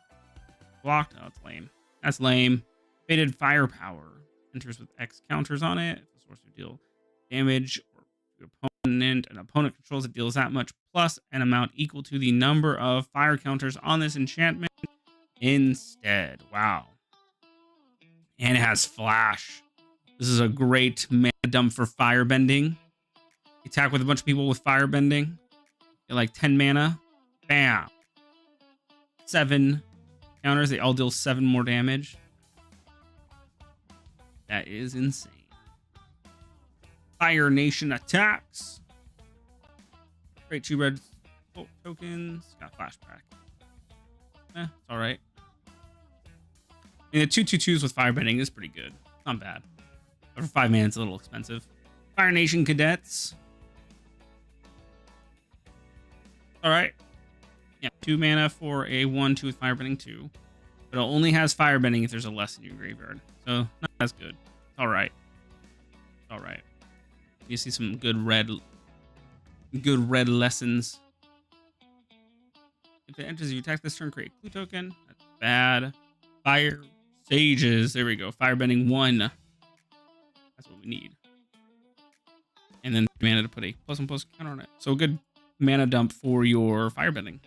Blocked. Oh, that's lame. That's lame. Fated Firepower. Enters with X counters on it. If the source would deal damage or your opponent, an opponent controls it, deals that much plus an amount equal to the number of fire counters on this enchantment. Instead, wow. And it has flash. This is a great mana dump for firebending. Attack with a bunch of people with firebending. Get like 10 mana. Bam. 7 counters. They all deal 7 more damage. That is insane. Fire Nation attacks. Create 2 red tokens. Got flashback. It's alright. And the 2/2/2s with firebending is pretty good. Not bad. But for 5 mana, it's a little expensive. Fire Nation Cadets. Alright. Yeah, 2 mana for a 1/2 with firebending 2. But it only has firebending if there's a less in your graveyard. So, not as good. It's alright. It's alright. You see some good red lessons. If it enters, you attack this turn, create a clue token. That's bad. Fire Sages. There we go. Firebending 1. That's what we need. And then mana to put a +1/+1 counter on it. So a good mana dump for your firebending.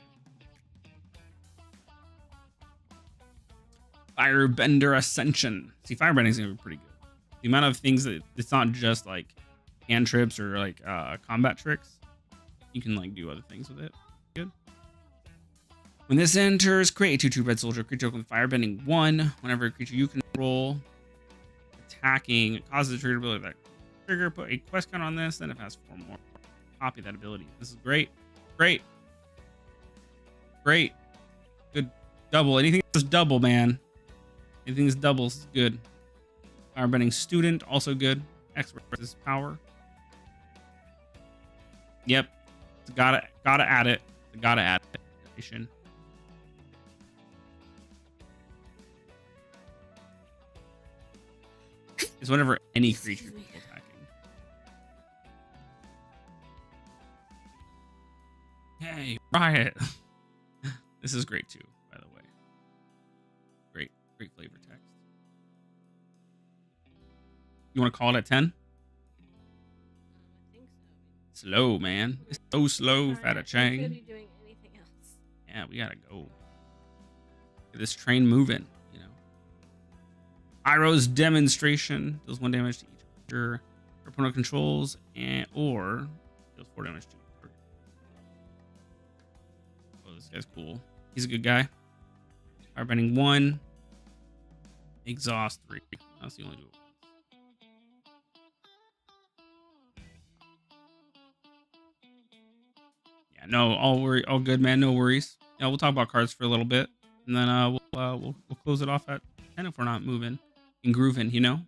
Firebender Ascension. See, firebending is gonna be pretty good. The amount of things that it's not just like cantrips or like combat tricks. You can like do other things with it. Good. When this enters, create a 2/2 red soldier creature with firebending 1. Whenever a creature you control attacking, it causes a trigger ability that trigger. Put a quest count on this, then it has 4 more. Copy that ability. This is great. Great. Great. Good double. Anything that's double, man. Anything that's doubles is good. Firebending Student, also good. Expert versus power. Yep. Gotta add it. Gotta add it. Is whenever any creature is attacking. Hey, Riot. This is great too, by the way. Great flavor text. You want to call it at 10? I think so. Slow, man. It's so slow, Fata We Chang. could be doing anything else. Yeah, we gotta go. Get this train moving, you know. Iroh's Demonstration deals 1 damage to each creature your opponent controls, and or deals 4 damage to target. Oh, this guy's cool. He's a good guy. Firebending 1, exhaust 3. That's the only duel. Yeah, no, all good, man. No worries. Yeah, we'll talk about cards for a little bit, and then we'll close it off at 10 if we're not moving and grooving, you know.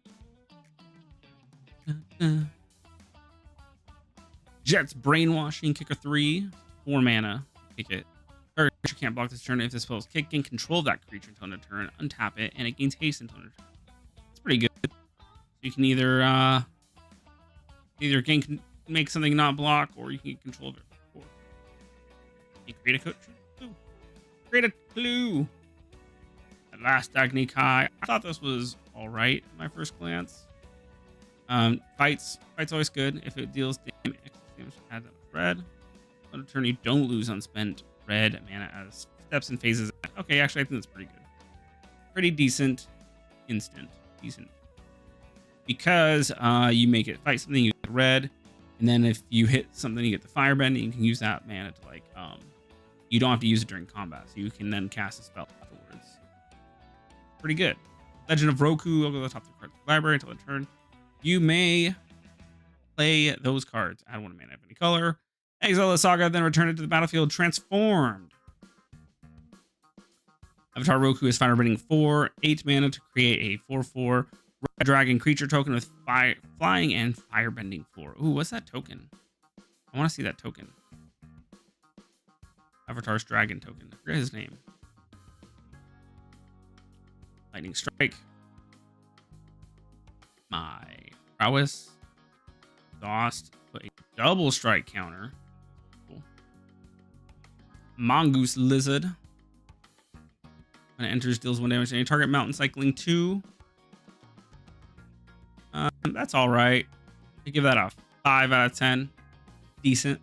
Jet's brainwashing, kicker 3, 4 mana, kick it. Target creature can't block this turn. If this spell is kicked, gain control of that creature until end of turn, untap it, and it gains haste until end of turn. It's pretty good. You can either make something not block, or you can get control of it. You create a clue. Create a clue. At last, Agni Kai. I thought this was all right at my first glance. Fights always good. If it deals damage, add that red. On a turn, you don't lose unspent red mana as steps and phases. Okay, actually, I think that's pretty good. Pretty decent. Instant. Decent. Because you make it fight something, you get red. And then if you hit something, you get the firebend, and you can use that mana to you don't have to use it during combat, so you can then cast a spell afterwards. Pretty good. Legend of Roku. I'll go to the top 3 cards of the library until end turn. You may play those cards. Add 1 mana of any color. Exile the saga, then return it to the battlefield transformed. Avatar Roku is firebending 4, 8 mana to create a 4/4 red dragon creature token with flying and firebending 4. Ooh, what's that token? I want to see that token. Avatar's dragon token. I forget his name. Lightning strike. My prowess. Exhaust. Put a double strike counter. Cool. Mongoose lizard. When it enters, deals 1 damage to any target. Mountain cycling 2. That's all right. I give that a 5 out of 10. Decent.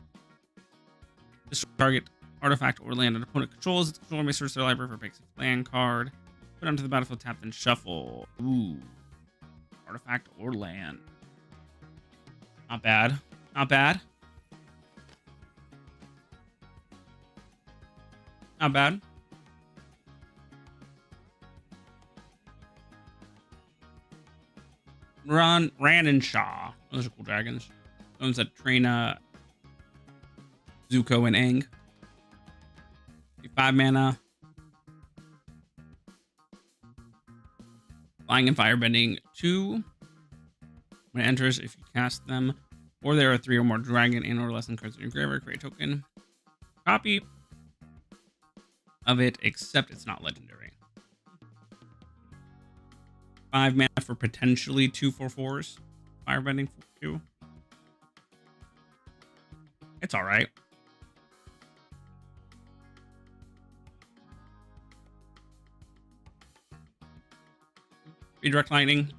Destroy target artifact or land an opponent controls. Its controller may search their library for a basic land card. Put onto the battlefield, tap, then shuffle. Ooh. Artifact or land. Not bad. Not bad. Not bad. Ran and Shaw. Those are cool dragons. Those that train Zuko and Aang. 5 mana. Flying and firebending 2. When it enters, if you cast them, or there are 3 or more dragon and or lesson cards in your graveyard, create a token. Copy of it, except it's not legendary. 5 mana for potentially 2 4/4s. Firebending 2. It's all right. Redirect lightning.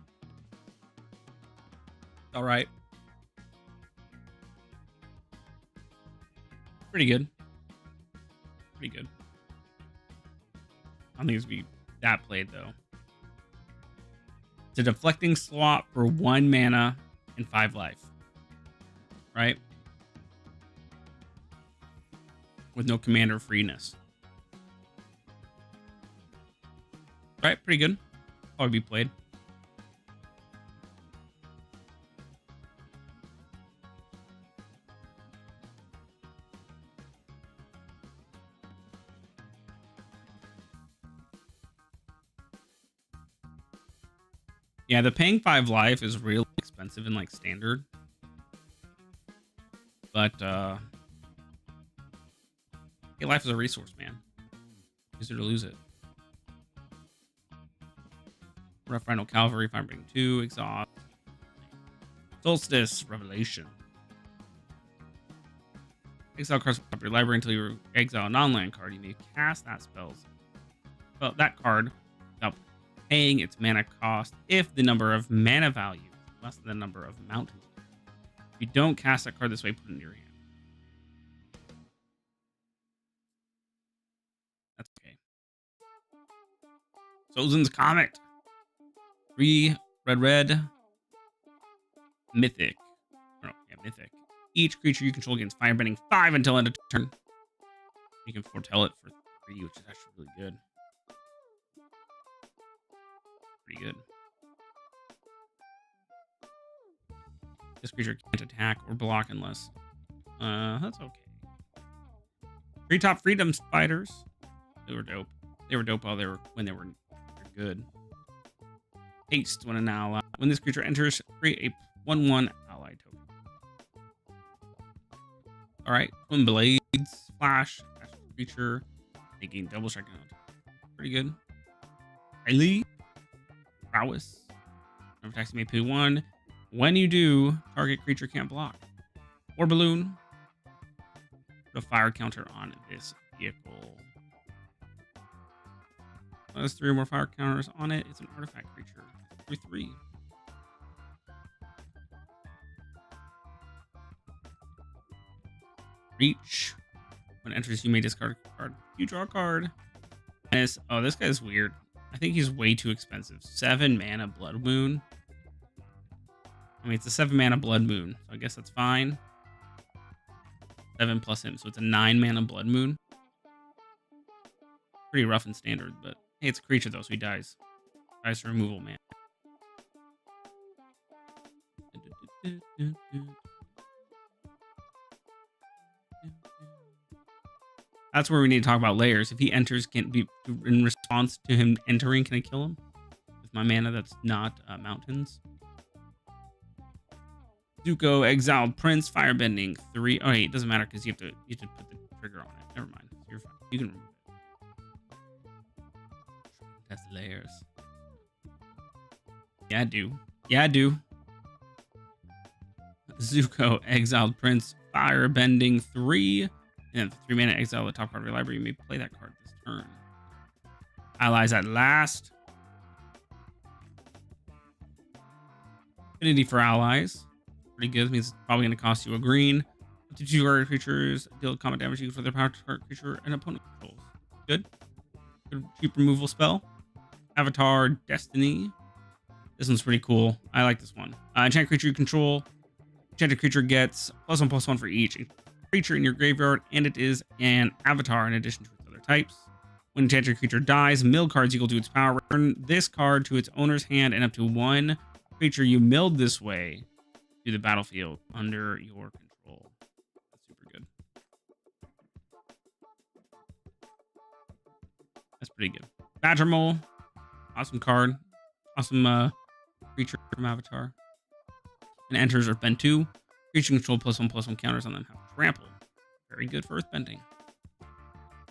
All right. Pretty good. Pretty good. I don't think it's be that played though. It's a deflecting swap for 1 mana and 5 life. Right? With no commander freeness. Right? Pretty good. Probably be played. Yeah, the paying 5 life is really expensive in like standard. But hey, life is a resource, man. Use it or lose it. Rough Rhino Cavalry, Firebending 2, Exhaust. Solstice, Revelation. Exile cards from your library until you exile a non-land card. You may cast that that card without paying its mana cost if the number of mana value is less than the number of mountains. If you don't cast that card this way, put it in your hand. That's okay. Sozin's Comet. 3 red. Mythic. Oh, yeah, Mythic. Each creature you control gains firebending 5 until end of turn. You can foretell it for 3, which is actually really good. Pretty good. This creature can't attack or block unless... that's okay. Treetop Freedom Spiders. They were dope. They were dope when they were good. Haste when an ally. When this creature enters, create a 1/1 ally token. Alright. Twin Blades. Flash. Creature. Making double strike. Pretty good. Riley. Prowess. Never attacks may pay 1. When you do, target creature can't block. War Balloon. Put a fire counter on this vehicle. There's 3 or more fire counters on it. It's an artifact creature. 3/3. Reach. When it enters, you may discard a card. You draw a card. And oh, this guy's weird. I think he's way too expensive. 7 mana Blood Moon. I mean, it's a 7 mana Blood Moon, so I guess that's fine. 7 plus him, so it's a 9 mana Blood Moon. Pretty rough and standard, but hey, it's a creature though, so he dies. Dies to removal, man. That's where we need to talk about layers. If he enters, can be in response to him entering, can I kill him with my mana that's not mountains? Zuko, Exiled Prince, Firebending 3. Oh, hey, it doesn't matter because you have to put the trigger on it. Never mind. You're fine. You can remove it. Test layers. Yeah, I do. Yeah, I do. Zuko, Exiled Prince, Firebending 3. And 3 mana exile the top card of your library. You may play that card this turn. Allies at last. Affinity for allies. Pretty good. Means it's probably going to cost you a green. Up to 2 target creatures deal combat damage equal to their power to target creature and opponent controls. Good. Good cheap removal spell. Avatar Destiny. This one's pretty cool. I like this one. Enchant creature you control. Enchanted creature gets +1/+1 for each creature in your graveyard, and it is an avatar in addition to its other types. When enchanted creature dies, mill cards equal to its power. Return this card to its owner's hand, and up to 1 creature you milled this way to the battlefield under your control. That's super good. That's pretty good. Badgermole, awesome card, awesome creature from Avatar. And enters Earthbend 2. Creature control +1/+1 counters on them have trample. Very good for Earthbending.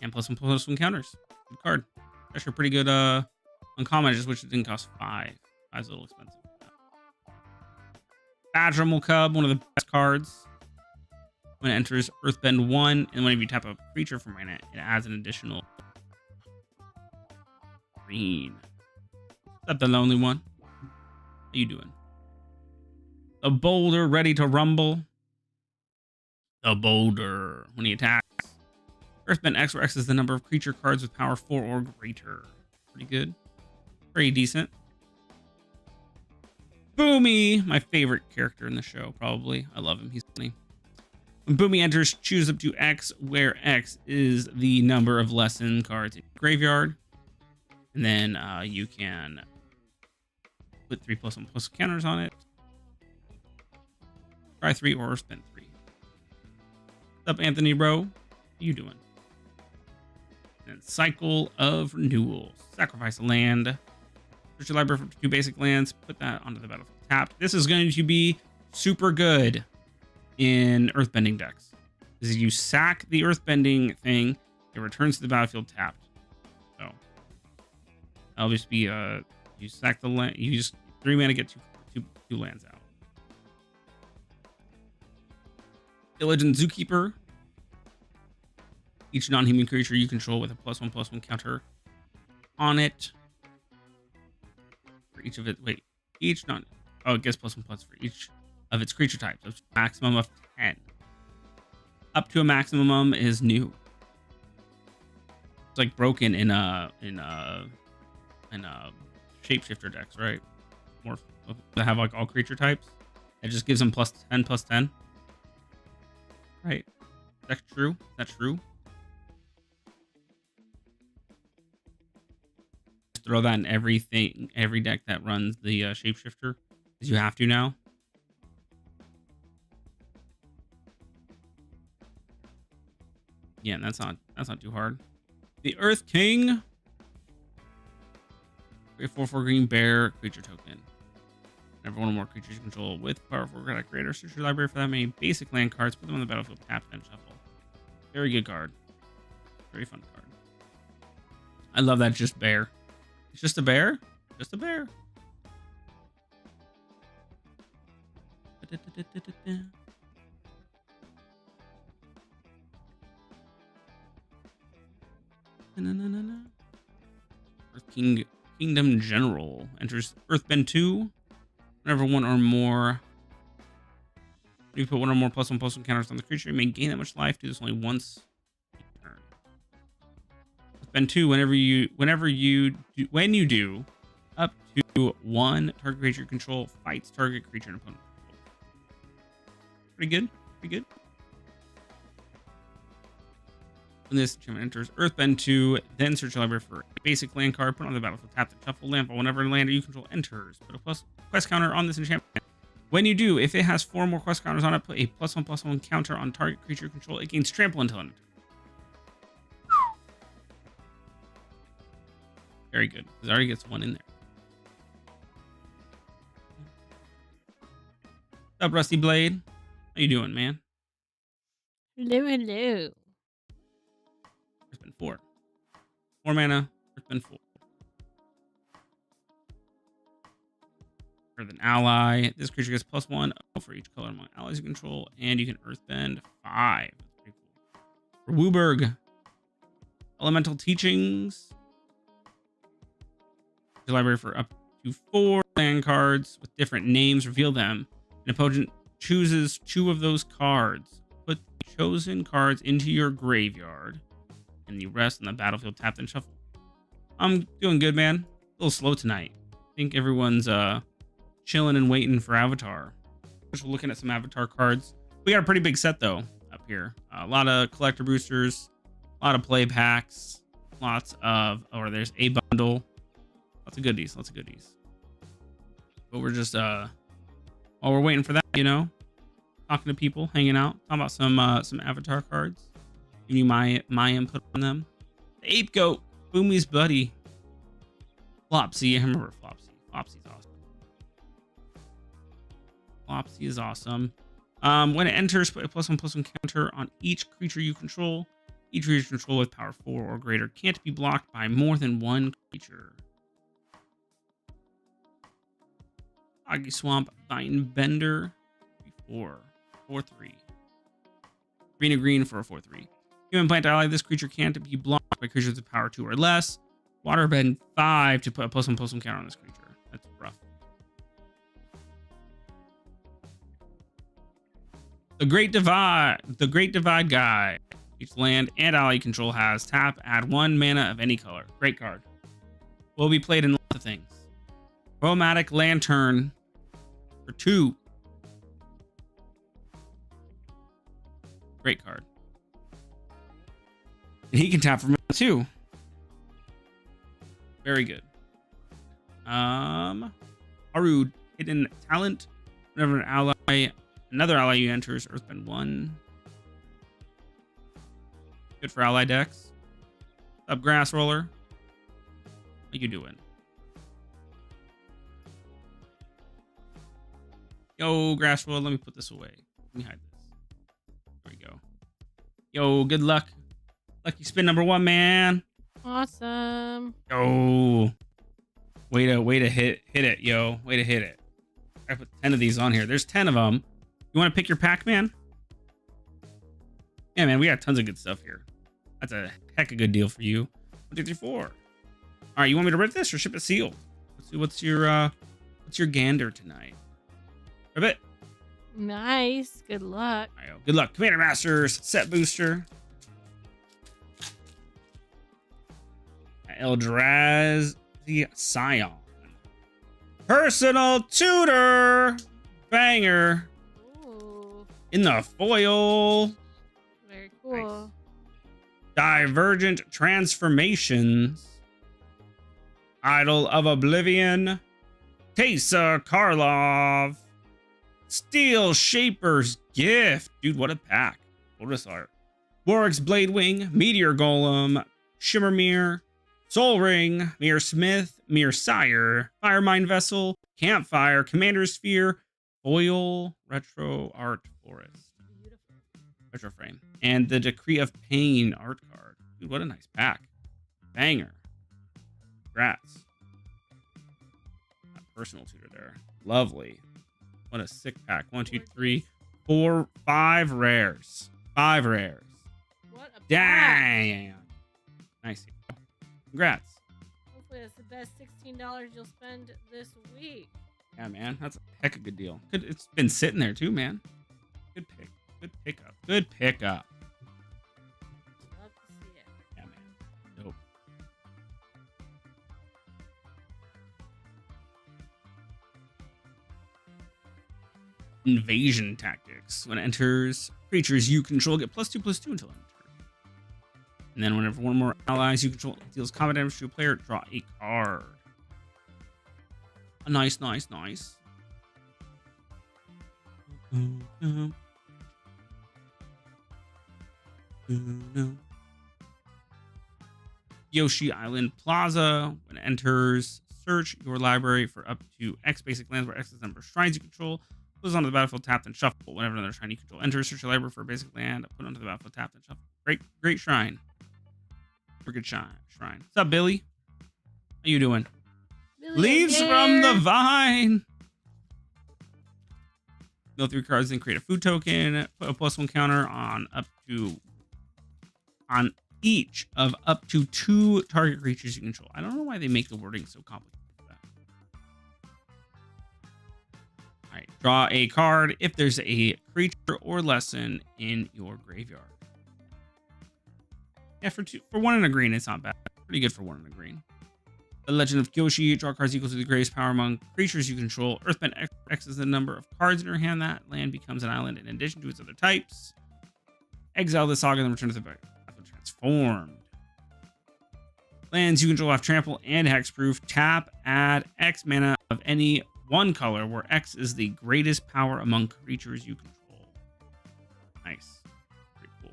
And +1/+1 counters. Good card. Actually pretty good uncommon, just wish it didn't cost 5. 5's a little expensive. Badgermole Cub, one of the best cards. When it enters Earthbend 1, and whenever you tap a creature from mana, it adds an additional green. Is that the lonely one? How you doing? The Boulder ready to rumble. The Boulder. When he attacks, Earthbend X, where X is the number of creature cards with power 4 or greater. Pretty good. Pretty decent. Boomy, my favorite character in the show, probably. I love him. He's funny. When Boomy enters, choose up to X, where X is the number of lesson cards in your graveyard. And then you can put 3+1/+ counters on it. Try 3 or spend 3. What's up, Anthony Rowe? How you doing? And Cycle of Renewal. Sacrifice a land. Search your library for 2 basic lands. Put that onto the battlefield tapped. This is going to be super good in Earthbending decks. Because you sack the Earthbending thing, it returns to the battlefield tapped. So that'll just be you sack the land. You just 3 mana get two lands out. Diligent Zookeeper. Each non-human creature you control with a +1/+1 counter on it. For each of it, wait, each non. Oh, it gets +1/+ for each of its creature types. So maximum of 10. Up to a maximum is new. It's like broken in shapeshifter decks, right? More that have like all creature types. It just gives them plus 10, plus 10. Right. Is that true? Is that true? Just throw that in everything, every deck that runs the shapeshifter, because you have to now. Yeah, that's not too hard. The Earth King. 4/4 green bear creature token. Never one or more creatures you control with powerful creator. Search your library for that many basic land cards. Put them on the battlefield, tap, and shuffle. Very good card. Very fun card. I love that just bear. It's just a bear? Just a bear. Earth Kingdom General enters Earthbend 2. Whenever one or more, you put one or more +1/+1 counters on the creature, you may gain that much life. Do this only once a turn. Earthbend 2. When you do, up to 1 target creature you control fights target creature and opponent. Pretty good. Pretty good. When this enchantment enters Earthbend 2, then search your library for a basic land card, put on the battlefield, tap the shuffle lamp, or whenever a lander you control enters, put a quest counter on this enchantment. When you do, if it has 4 more quest counters on it, put a +1/+1 counter on target creature you control. It gains trample until it enters. Very good. It already gets 1 in there. What's up, Rusty Blade? How you doing, man? Hello, hello. Earthbend 4. 4 mana, Earthbend 4. An ally. This creature gets +1 for each color among allies you control, and you can Earthbend 5. That's pretty cool. For Wooburg, Elemental Teachings. The library for up to 4 land cards with different names. Reveal them. An opponent chooses 2 of those cards. Put the chosen cards into your graveyard, and you rest on the battlefield. Tap and shuffle. I'm doing good, man. A little slow tonight. I think everyone's chilling and waiting for Avatar. We're looking at some Avatar cards. We got a pretty big set though up here. A lot of collector boosters, a lot of play packs, lots of, or there's a bundle, lots of goodies, lots of goodies. But we're just while we're waiting for that, you know, talking to people, hanging out, talking about some Avatar cards, giving you my input on them. The Ape Goat, Boomy's buddy, Flopsy. I remember Flopsy. Flopsy's awesome. Flopsy is awesome. When it enters, put a +1/+1 counter on each creature you control. Each creature you control with power 4 or greater can't be blocked by more than 1 creature. Foggy Swamp, Vine Bender, 4/3. Green for a 4/3. Human plant ally. This creature can't be blocked by creatures with power 2 or less. Waterbend 5 to put a +1/+1 counter on this creature. That's rough. The Great Divide guy. Each land and ally you control has tap, add 1 mana of any color. Great card. Will be played in lots of things. Chromatic Lantern for 2. Great card. And he can tap for mana too. Very good. Haru, Hidden Talent. Whenever another ally you enters, Earthbend 1. Good for ally decks. Up Grass Roller. How you doing? Yo, Grass Roller, let me put this away. Let me hide this. There we go. Yo, good luck. Lucky spin number 1, man. Awesome. Yo. Way to hit it, yo. Way to hit it. I put 10 of these on here. There's 10 of them. You want to pick your pack, man? Yeah, man, we got tons of good stuff here. That's a heck of a good deal for you. 1, 2, 3, 4. All right, you want me to rip this or ship it sealed? Let's see, what's your gander tonight? Rip it. Nice. Good luck. All right, good luck. Commander Masters set booster. Eldrazi Scion. Personal tutor. Banger. Ooh, In the foil. very cool. Divergent Transformations. Idol of Oblivion. Teysa Karlov. Steel Shaper's Gift. Dude, what a pack. Lotus Art. Warwick's Bladewing. Meteor Golem. Shimmermere. Soul Ring. Mir Smith. Mir Sire. Firemind Vessel. Campfire. Commander Sphere. Foil. Retro Art Forest. Beautiful. Retro Frame. And the Decree of Pain art card. Dude, what a nice pack. Banger. Congrats. Personal tutor there. Lovely. What a sick pack. 1, 2, 3, 4, 5 rares. 5 rares. What a pack. Damn. Nice. Congrats. Hopefully that's the best $16 you'll spend this week. Yeah, man. That's a heck of a good deal. Good, it's been sitting there too, man. Good pick. Good pickup. Good pickup. Love to see it. Yeah, man. Dope. Invasion Tactics. When it enters, creatures you control get +2/+2 until end of turn. And then whenever one more allies you control deals combat damage to a player, draw a card. Nice. Yoshi Island Plaza. When it enters, search your library for up to X basic lands where X is the number of shrines you control. Goes onto the battlefield tapped and shuffle. Whenever another shrine you control enters, search your library for a basic land, put it onto the battlefield tapped and shuffle. Great shrine. Super good shrine. What's up, Billy? How you doing? Billy Leaves from the vine. Mill 3 cards, then create a food token. Put a +1 counter on each of up to 2 target creatures you control. I don't know why they make the wording so complicated for that. All right, draw a card if there's a creature or lesson in your graveyard. Yeah, for 1 and a green, it's not bad. Pretty good for 1 and a green. The Legend of Kyoshi. Draw cards equal to the greatest power among creatures you control. Earthbend X is the number of cards in your hand. That land becomes an island in addition to its other types. Exile the saga, then return to the battlefield transformed. Lands you control have trample and hexproof. Tap, add X mana of any one color, where X is the greatest power among creatures you control. Nice. Pretty cool.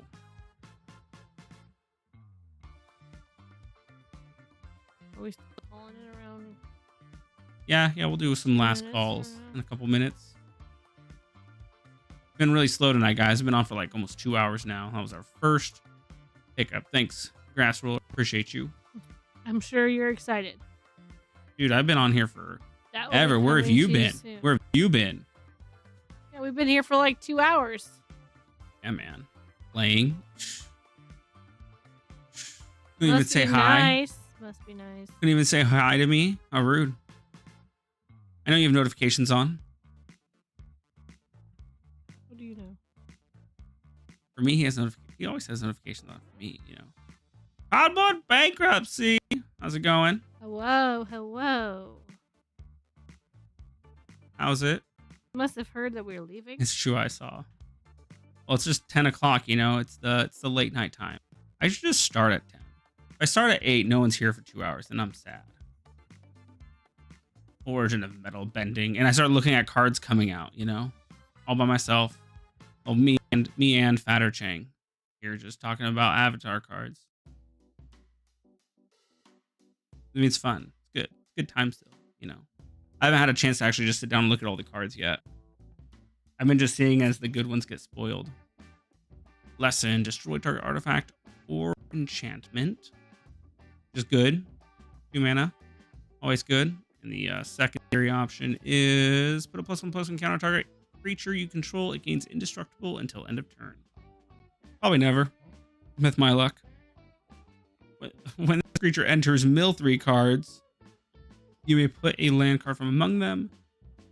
Are we still calling it around? Yeah, we'll do some last calls in a couple minutes. Been really slow tonight, guys. I've been on for like almost 2 hours now. That was our first pickup. Thanks, Grass Roller. Appreciate you. I'm sure you're excited. Dude, I've been on here for ever. Where have you been? Where have you been? Yeah, we've been here for like 2 hours. Yeah, man. Playing. Couldn't even say hi. Nice. Must be nice. Couldn't even say hi to me. How rude. I know you have notifications on. What do you know? For me, he always has notifications on for me, you know. Cardboard bankruptcy. How's it going? Hello. How's it? You must have heard that we were leaving. It's true, I saw. Well, it's just 10 o'clock, you know. It's the late night time. I should just start at 10. If I start at 8, no one's here for 2 hours, then I'm sad. Origin of Metal Bending. And I start looking at cards coming out, you know. All by myself. Oh, me and Fatter Chang. Here just talking about Avatar cards. I mean, it's fun. It's good. Good time still, you know. I haven't had a chance to actually just sit down and look at all the cards yet. I've been just seeing as the good ones get spoiled. Lesson, destroy target artifact or enchantment. Just good. 2 mana. Always good. And the secondary option is put a +1/+1 counter target creature you control. It gains indestructible until end of turn. Probably never. With my luck. When this creature enters, mill 3 cards. You may put a land card from among them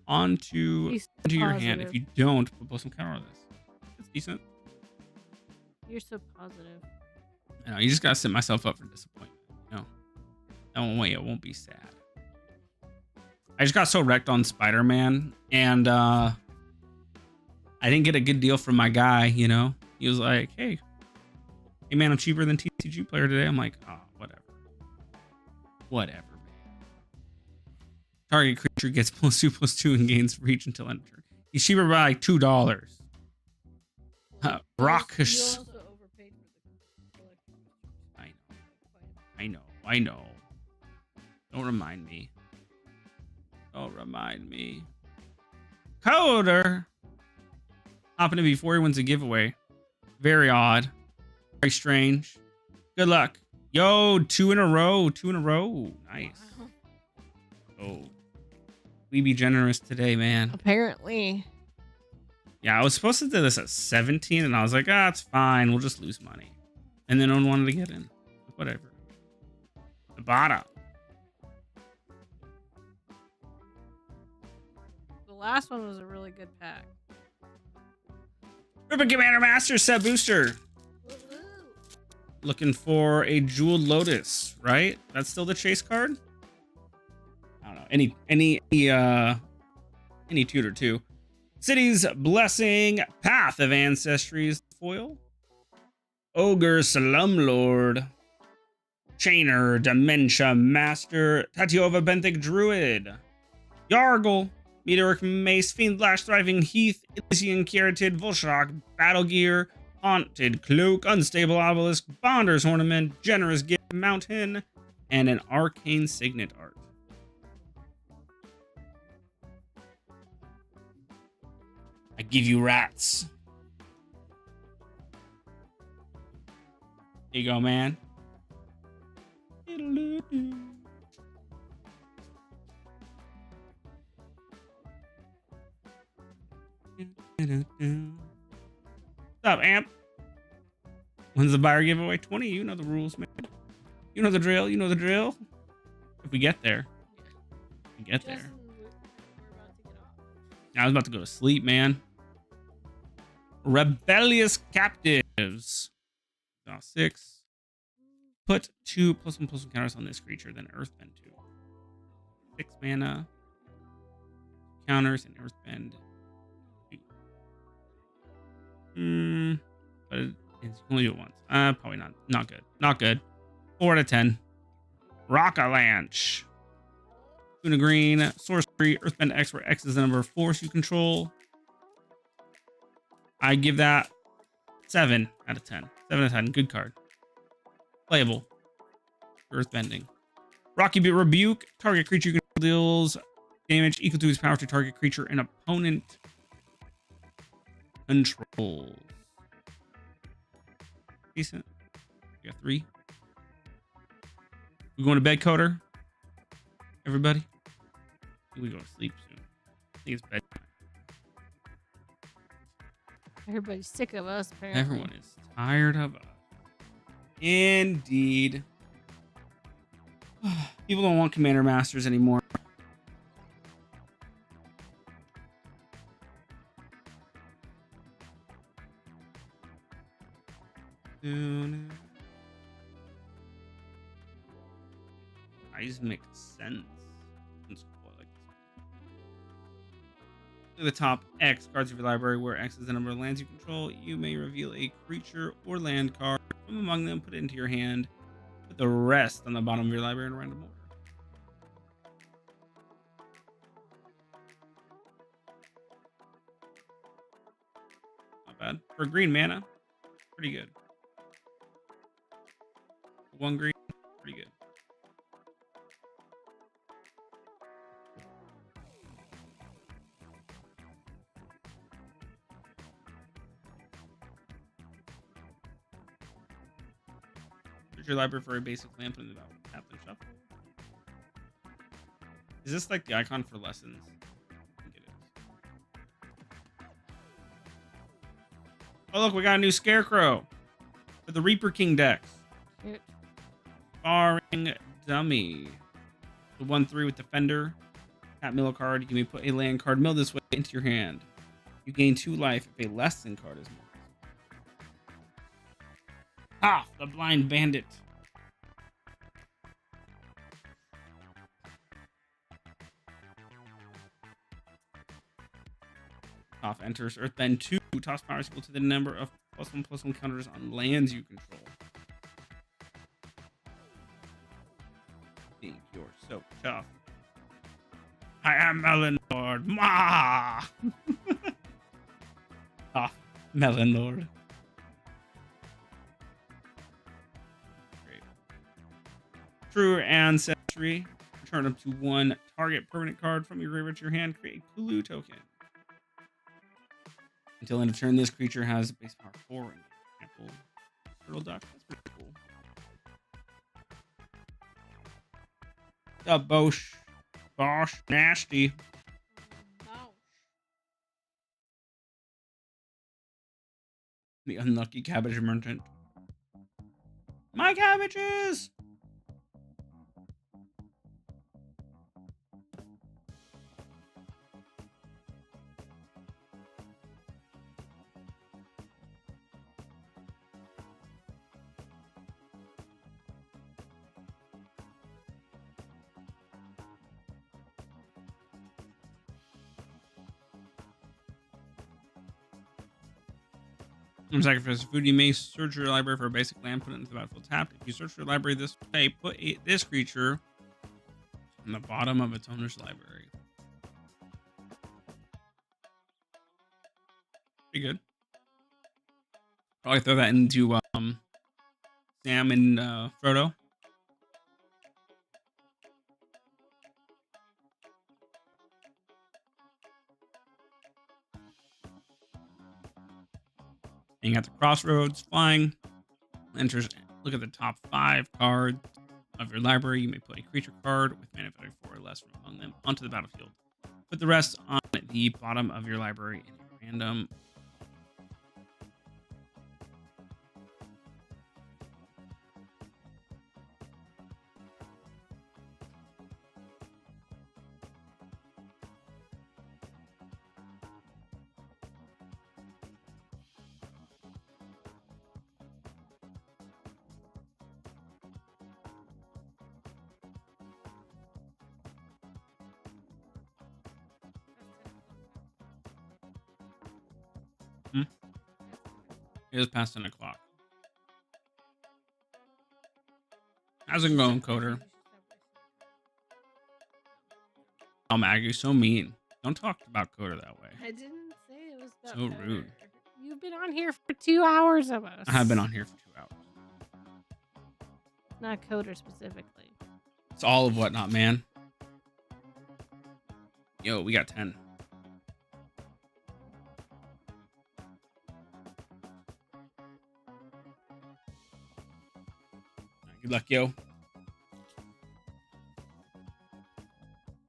into your hand. If you don't, put +1 counter on this. It's decent. You're so positive. I know, you just gotta set myself up for disappointment. You know? That way it won't be sad. I just got so wrecked on Spider-Man, and I didn't get a good deal from my guy, you know? He was like, hey man, I'm cheaper than TCG player today. I'm like, oh, whatever. Whatever, man. Target creature gets +2/+2 and gains reach until end of turn. He's cheaper by like $2. Rockish. I know. Don't remind me. Coder. Hopping in before he wins a giveaway. Very odd. Very strange. Good luck. Yo, 2 in a row. Nice. Oh. We be generous today, man. Apparently. Yeah, I was supposed to do this at 17, and I was like, it's fine. We'll just lose money. And then no one wanted to get in. Whatever. The bottom. The last one was a really good pack. Ribbon Commander Master set booster. Looking for a Jeweled Lotus, right? That's still the chase card? I don't know. Any tutor too. City's Blessing, Path of Ancestry's foil. Ogre Slumlord. Chainer, Dementia Master, Tatiova Benthic Druid. Yargle, Meteoric Mace, Fiend Flash, Thriving Heath, Elysian Keratin, Volshock, Battle Gear, Haunted Cloak, Unstable Obelisk, Bonder's Ornament, Generous Gift Mountain, and an Arcane Signet art. I give you rats. Here you go, man. What's up, Amp? When's the buyer giveaway? 20. You know the rules, man. You know the drill. If we get there. I was about to go to sleep, man. Rebellious Captives. Draw 6. Put 2 +1/+1 counters on this creature, then Earthbend 2. 6 mana. Counters and Earthbend 2. But it's only do it once. Probably not. Not good. 4 out of 10. Rock-a-Lanche. Tuna green, sorcery, Earthbend X, where X is the number of force you control. I give that 7 out of 10. 7 out of 10. Good card. Playable. Earthbending. Rocky Rebuke. Target creature deals damage equal to its power to target creature and opponent control. Decent. We got 3. We going to bed, Coder? Everybody? I think we go to sleep soon. I think it's bedtime. Everybody's sick of us, apparently. Everyone is tired of us. Indeed. People don't want Commander Masters anymore. Eyes make sense. It's cool. I like this. To the top, X cards of your library, where X is the number of lands you control. You may reveal a creature or land card from among them, put it into your hand. Put the rest on the bottom of your library in a random order. Not bad. For green mana, pretty good. 1 green, pretty good. Search your library for a basic land, put in the bottom. Tap and shuffle. Is this like the icon for lessons? I think it is. Oh look, we got a new Scarecrow for the Reaper King decks. Shit. Barring Dummy. The 1/3 with Defender. Tap mill a card. You may put a land card mill this way into your hand. You gain 2 life if a less than card is milled. Ah, the Blind Bandit. Toph enters Earthbend 2. Toph's power is equal to the number of +1/+1 counters on lands you control. I think you're so tough. I am Melon Lord. Ma! Toph, Melon Lord. Great. True Ancestry. Return up to 1 target permanent card from your graveyard to your hand. Create a Kulu token. Until end of turn, this creature has base power 4. And example, turtle duck. That's pretty cool. The Bosch. Bosch. Nasty. The unlucky cabbage merchant. My cabbages! Sacrifice food. You may search your library for a basic land, put it into the battlefield tapped. If you search your library this way, put this creature on the bottom of its owner's library. Pretty good. Probably throw that into Sam and Frodo. Being at the crossroads, flying, enters. Look at the top 5 cards of your library. You may put a creature card with mana value 4 or less from among them onto the battlefield. Put the rest on the bottom of your library in a random. It is past 10 o'clock. How's it going, Coder? Oh, Mag, you're so mean. Don't talk about Coder that way. I didn't say it was that So better. rude. You've been on here for 2 hours of us. I have been on here for 2 hours. Not Coder specifically. It's all of whatnot, man. Yo, we got 10. Good luck, yo.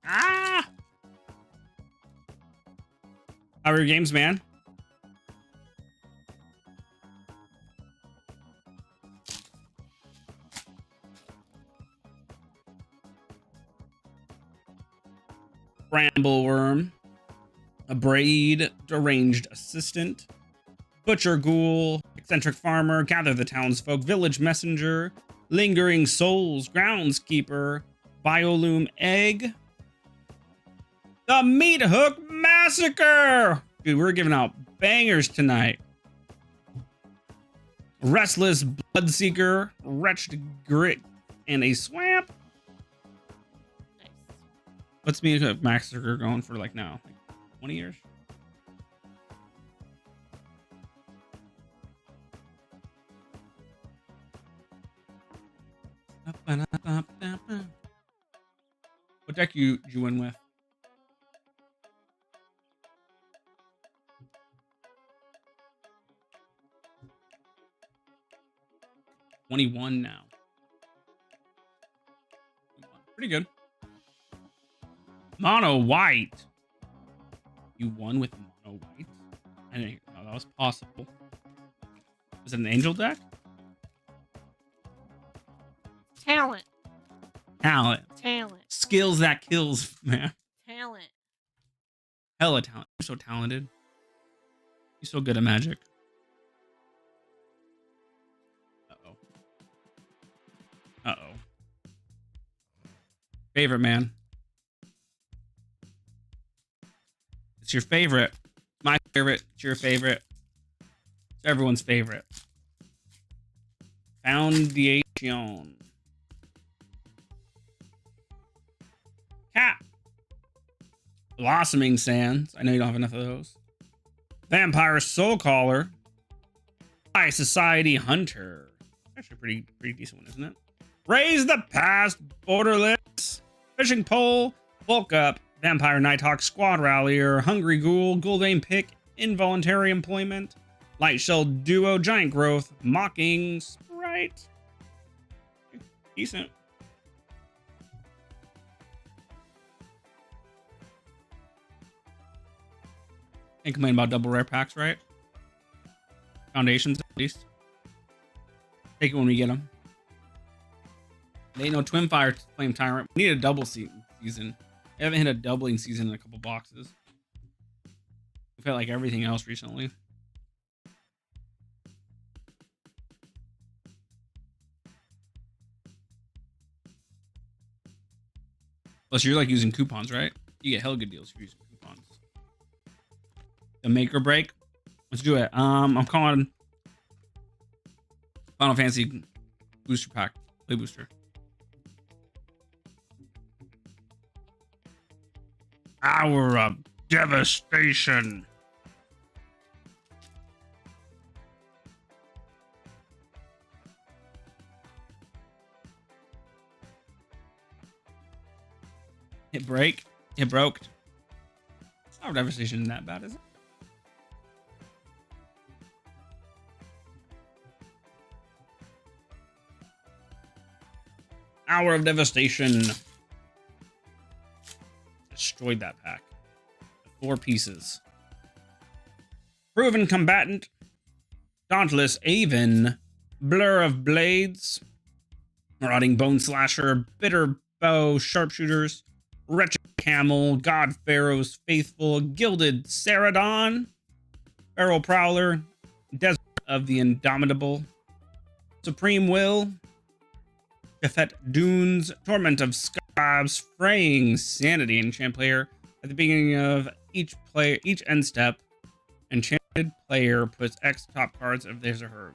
Ah! How are your games, man? Brambleworm, a braid, deranged assistant, butcher ghoul, eccentric farmer, gather the townsfolk, village messenger, lingering souls, groundskeeper, biolume egg, the meat hook massacre. Dude, we're giving out bangers tonight. Restless bloodseeker, wretched grit, and a swamp. What's me a massacre going for like now? Like 20 years? What deck did you win with? $21 now. Pretty good. Mono white. You won with mono white? I didn't know that was possible. Is it an angel deck? Talent. Talent. Talent. Skills that kills, man. Talent. Hella talent. You're so talented. You're so good at magic. Uh-oh. Uh-oh. Favorite, man. It's your favorite. My favorite. It's your favorite. It's everyone's favorite. Foundation. Cat. Blossoming Sands. I know you don't have enough of those. Vampire Soul Caller. High Society Hunter. Actually a pretty decent one, isn't it? Raise the Past. Borderless. Fishing Pole. Bulk Up. Vampire Nighthawk. Squad Rallier. Hungry Ghoul. Gouldane Pick. Involuntary Employment. Light Shell Duo. Giant Growth. Mocking Sprite. Decent. Can't complain about double rare packs, right? Foundations, at least. Take it when we get them. There ain't no Twin Fire Flame Tyrant. We need a double season. We haven't hit a doubling season in a couple boxes. We've had like everything else recently. Plus, you're like using coupons, right? You get hella good deals if you're using coupons. The make or break. Let's do it. I'm calling Final Fantasy booster pack. Play booster. Hour of Devastation. Hit break. It broke. Our Devastation isn't that bad, is it? Hour of Devastation. Destroyed that pack. 4 pieces. Proven Combatant. Dauntless Aven. Blur of Blades. Marauding Bone Slasher. Bitter Bow Sharpshooters. Wretched Camel. God Pharaoh's Faithful. Gilded Ceradon. Feral Prowler. Desert of the Indomitable. Supreme Will. Jafet Dunes. Torment of Scabs. Fraying Sanity. Enchant player. At the beginning of each end step, enchanted player puts X top cards of theirs or her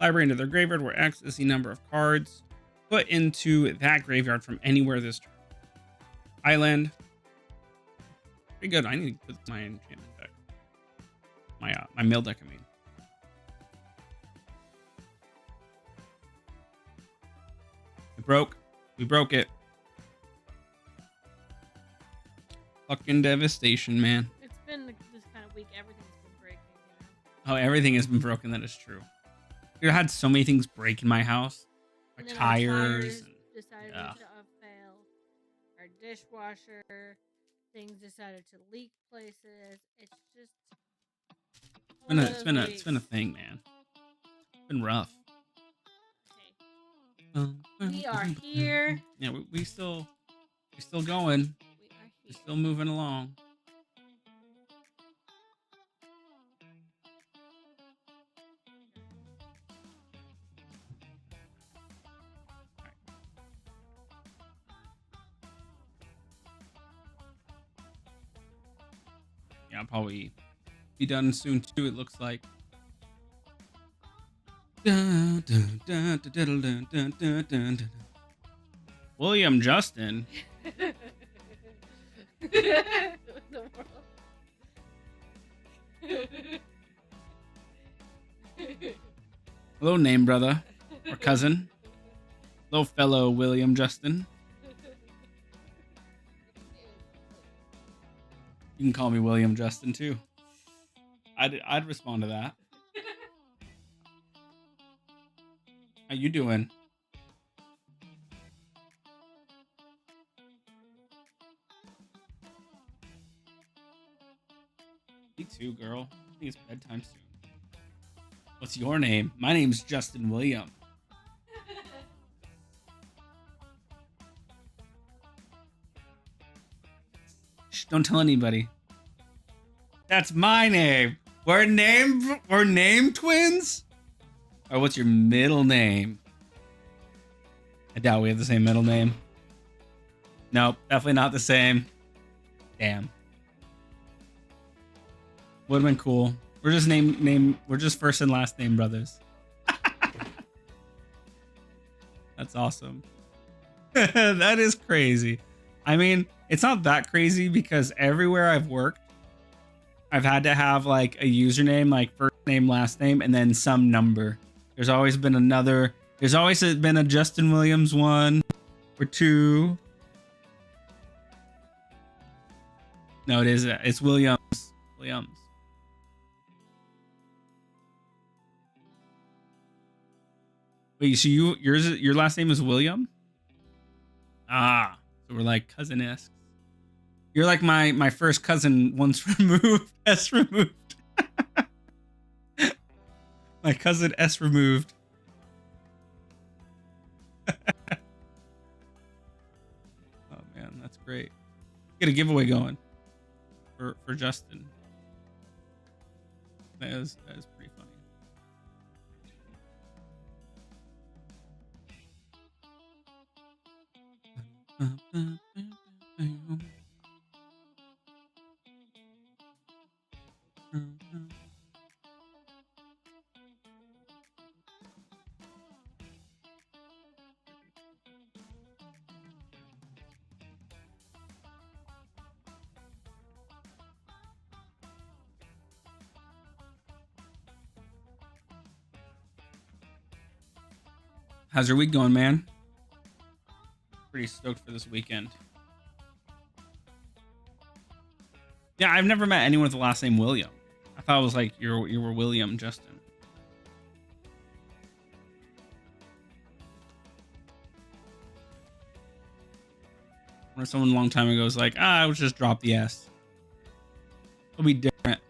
library into their graveyard, where X is the number of cards put into that graveyard from anywhere this turn. Island. Pretty good. I need to put my enchantment deck. My mill deck, I mean. It broke. We broke it. Fucking Devastation, man. It's been this kind of week. Everything's been breaking, you know? Oh, everything has been broken. That is true. Dude, I had so many things break in my house. Like tires. Decided yeah. to fail. Our dishwasher. Things decided to leak places. It's just. It's been a thing, man. It's been rough. Okay. We are here. Yeah, we're still going. We're still moving along. Yeah, I'll probably be done soon too, it looks like. William Justin. Hello, name brother or cousin. Hello, fellow William Justin. You can call me William Justin too. I'd respond to that. How you doing? Me too, girl. I think it's bedtime soon. What's your name? My name's Justin William. Shh, don't tell anybody. That's my name. We're name twins? Or what's your middle name? I doubt we have the same middle name. Nope, definitely not the same. Damn. Would have been cool. We're just we're just first and last name brothers. That's awesome. That is crazy. I mean, it's not that crazy because everywhere I've worked, I've had to have like a username, like first name, last name, and then some number. There's always been a Justin Williams 1 or 2. No, it's Williams. Williams. Wait, so your last name is William? Ah, so we're like cousin-esque. You're like my first cousin once removed, S removed. My cousin S removed. Oh man, that's great. Get a giveaway going for Justin. That is pretty funny. How's your week going, man? Pretty stoked for this weekend. Yeah, I've never met anyone with the last name William. I thought it was like you were William Justin. Or someone a long time ago was like, I would just drop the S. It'll be different.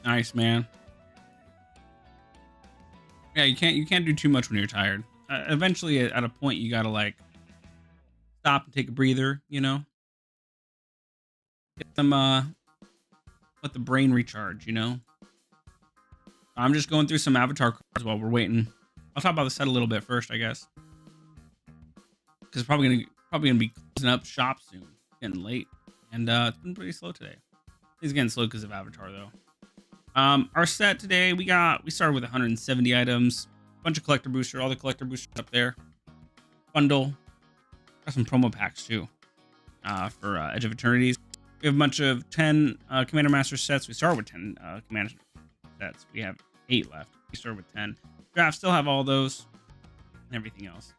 Nice, man. Yeah, you can't do too much when you're tired. Eventually, at a point, you gotta like stop and take a breather. You know, get some let the brain recharge. You know, I'm just going through some Avatar cards while we're waiting. I'll talk about the set a little bit first, I guess, because probably gonna be closing up shop soon. It's getting late, and it's been pretty slow today. It's getting slow because of Avatar, though. Our set today, we started with 170 items, bunch of collector booster, all the collector boosters up there. Bundle, got some promo packs too, for Edge of Eternities. We have a bunch of 10 Commander Master sets. We started with 10 Commander sets. We have 8 left. We started with 10. Draft still have all those and everything else.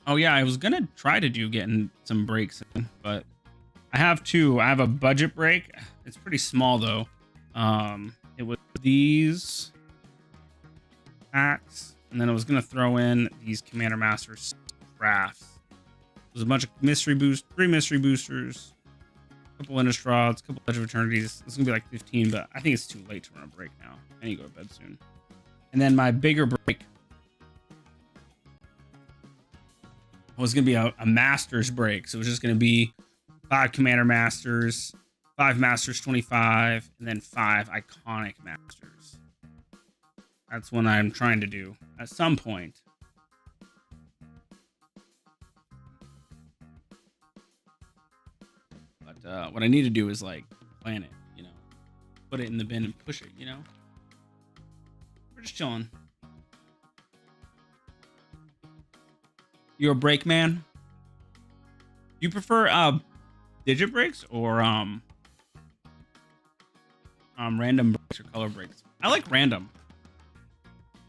Oh yeah, I was gonna try to getting some breaks in, but I have 2. I have a budget break. It's pretty small though. It was these packs, and then I was gonna throw in these Commander Masters crafts. There's a bunch of 3 mystery boosters, a couple Innistrades, a couple Edge of Eternities. It's gonna be like 15, but I think it's too late to run a break now. I need to go to bed soon. And then my bigger break was gonna be a Masters break, so it was just gonna be 5 Commander Masters, 5 Masters 25, and then 5 Iconic Masters. That's what I'm trying to do at some point. But what I need to do is like plan it, you know, put it in the bin and push it, you know. We're just chilling. You're a break man? You prefer digit breaks or random breaks or color breaks? I like random,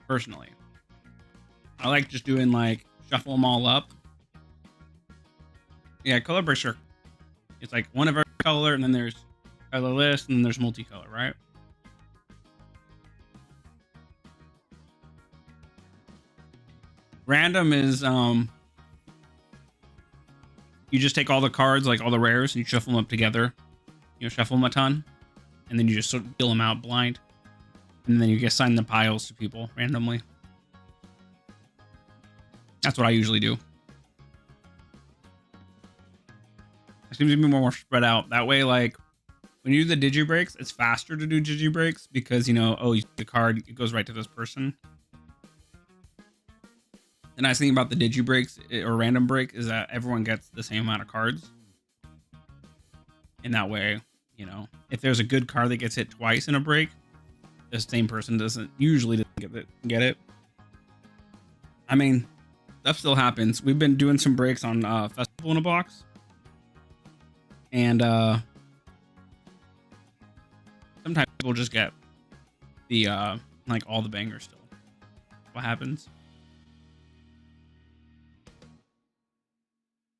personally. I like just doing like shuffle them all up. Yeah, color breaks are, it's like one of every color, and then there's colorless, and then there's multicolor, right? Random is you just take all the cards, like all the rares, and you shuffle them up together. You know, shuffle them a ton, and then you just sort of deal them out blind, and then you assign the piles to people randomly. That's what I usually do. It seems to be more spread out. That way, like, when you do the digi breaks, it's faster to do digi breaks because, you know, oh, you see the card, it goes right to this person. The nice thing about the digi breaks or random break is that everyone gets the same amount of cards. And that way, you know, if there's a good card that gets hit twice in a break, the same person usually doesn't get it. I mean, stuff still happens. We've been doing some breaks on Festival in a Box. And sometimes people just get the like all the bangers still. What happens?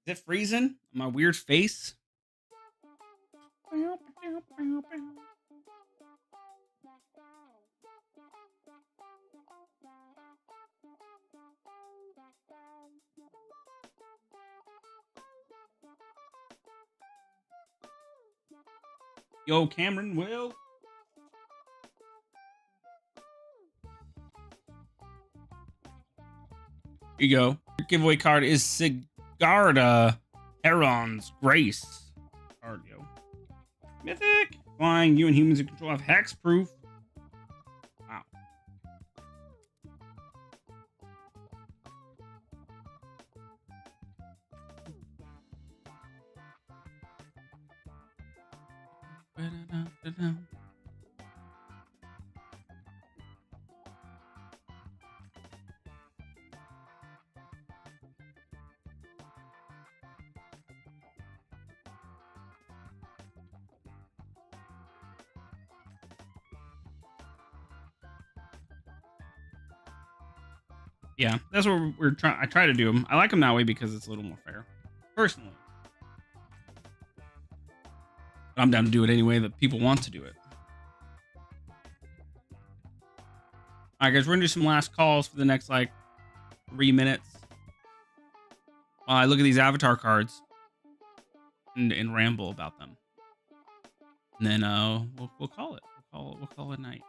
Is it freezing? My weird face? Yo, Cameron, Will. Here you go. Your giveaway card is Sigarda Heron's Grace. Card, yo. Mythic. Flying, you and humans in control have hexproof. Wow. Yeah, that's what we're trying. I try to do them. I like them that way because it's a little more fair, personally. But I'm down to do it any way that people want to do it. All right, guys, we're gonna do some last calls for the next like 3 minutes. While I look at these avatar cards and ramble about them, and then we'll call it. We'll call it a night.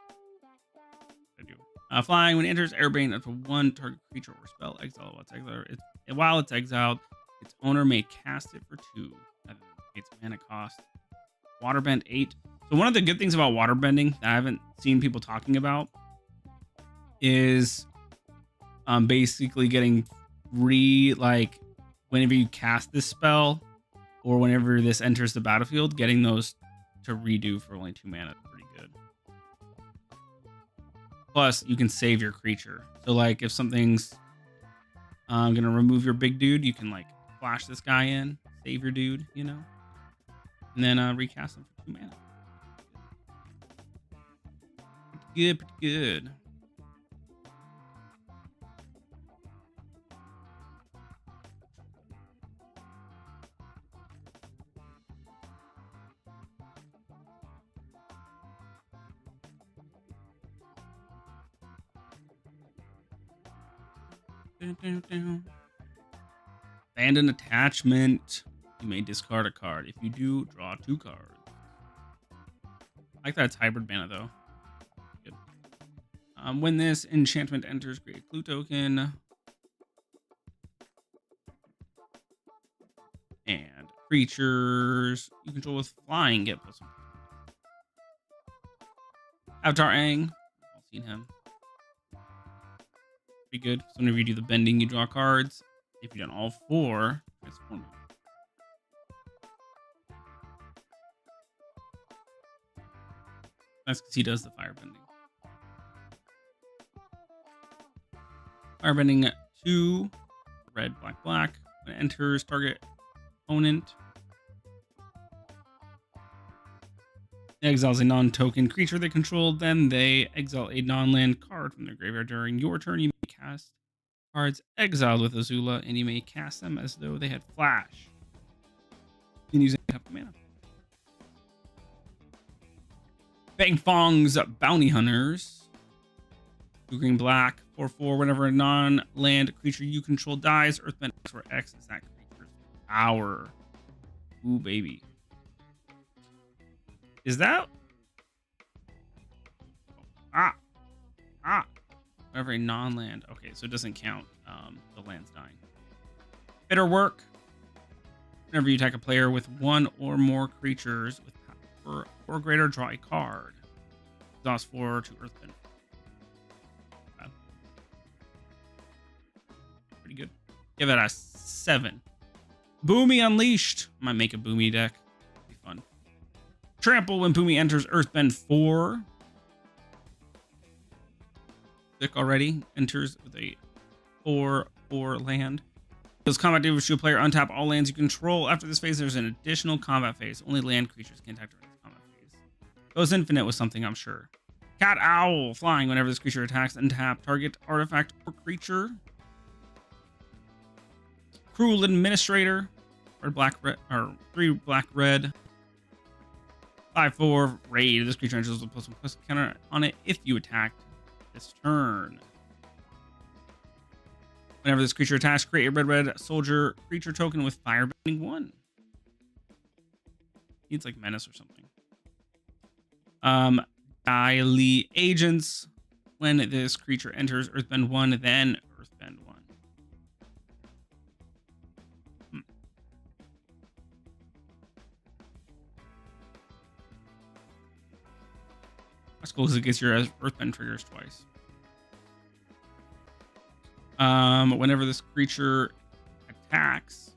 I do. Flying, when it enters airbane up to one target creature or spell, exile while it's exiled. While it's exiled, its owner may cast it for 2. That its mana cost. Waterbend 8. So one of the good things about waterbending that I haven't seen people talking about is basically getting like whenever you cast this spell or whenever this enters the battlefield, getting those to redo for only 2 mana. Plus, you can save your creature. So, like, if something's gonna remove your big dude, you can like flash this guy in, save your dude, you know, and then recast him for 2 mana. Pretty good. Abandon attachment. You may discard a card. If you do, draw 2 cards. I like that it's hybrid mana though. Good. When this enchantment enters, create a clue token. And creatures you control with flying get +1. Avatar Aang. I've seen him. Good. So whenever you do the bending, you draw cards. If you've done all 4, transform it. That's because he does the firebending. Firebending 2, red, black. When it enters target opponent, it exiles a non-token creature they control. Then they exile a non-land card from their graveyard during your turn. You may cast cards exiled with Azula, and you may cast them as though they had flash. You can use a cup of mana. Bang Fong's Bounty Hunters. 2 green, black, 4/4. Whenever a non-land creature you control dies, Earthbend X, where X is that creature's power. Ooh, baby. Is that? Whenever a non-land. Okay, so it doesn't count the lands dying. Bitter Work. Whenever you attack a player with one or more creatures with power or greater, draw a card. Exhaust 4 to Earthbend. Pretty good. Give it a 7. Boomy Unleashed. Might make a Boomy deck. Be fun. Trample when Boomy enters Earthbend 4. Thick already. Enters with a 4/4 land. Those combat damage to a player, untap all lands you control. After this phase, there's an additional combat phase. Only land creatures can attack during this combat phase. Goes infinite with something, I'm sure. Cat Owl. Flying whenever this creature attacks, untap target artifact or creature. Cruel Administrator. Or black red, or 3 black red. 5/4 raid. This creature enters with a +1/+1 counter on it if you attack this turn. Whenever this creature attacks, create a red soldier creature token with firebending 1. Needs like menace or something. Daily Agents. When this creature enters Earthbend 1, then Earthbend 1. That's cool because it gets your Earthbend triggers twice. Whenever this creature attacks,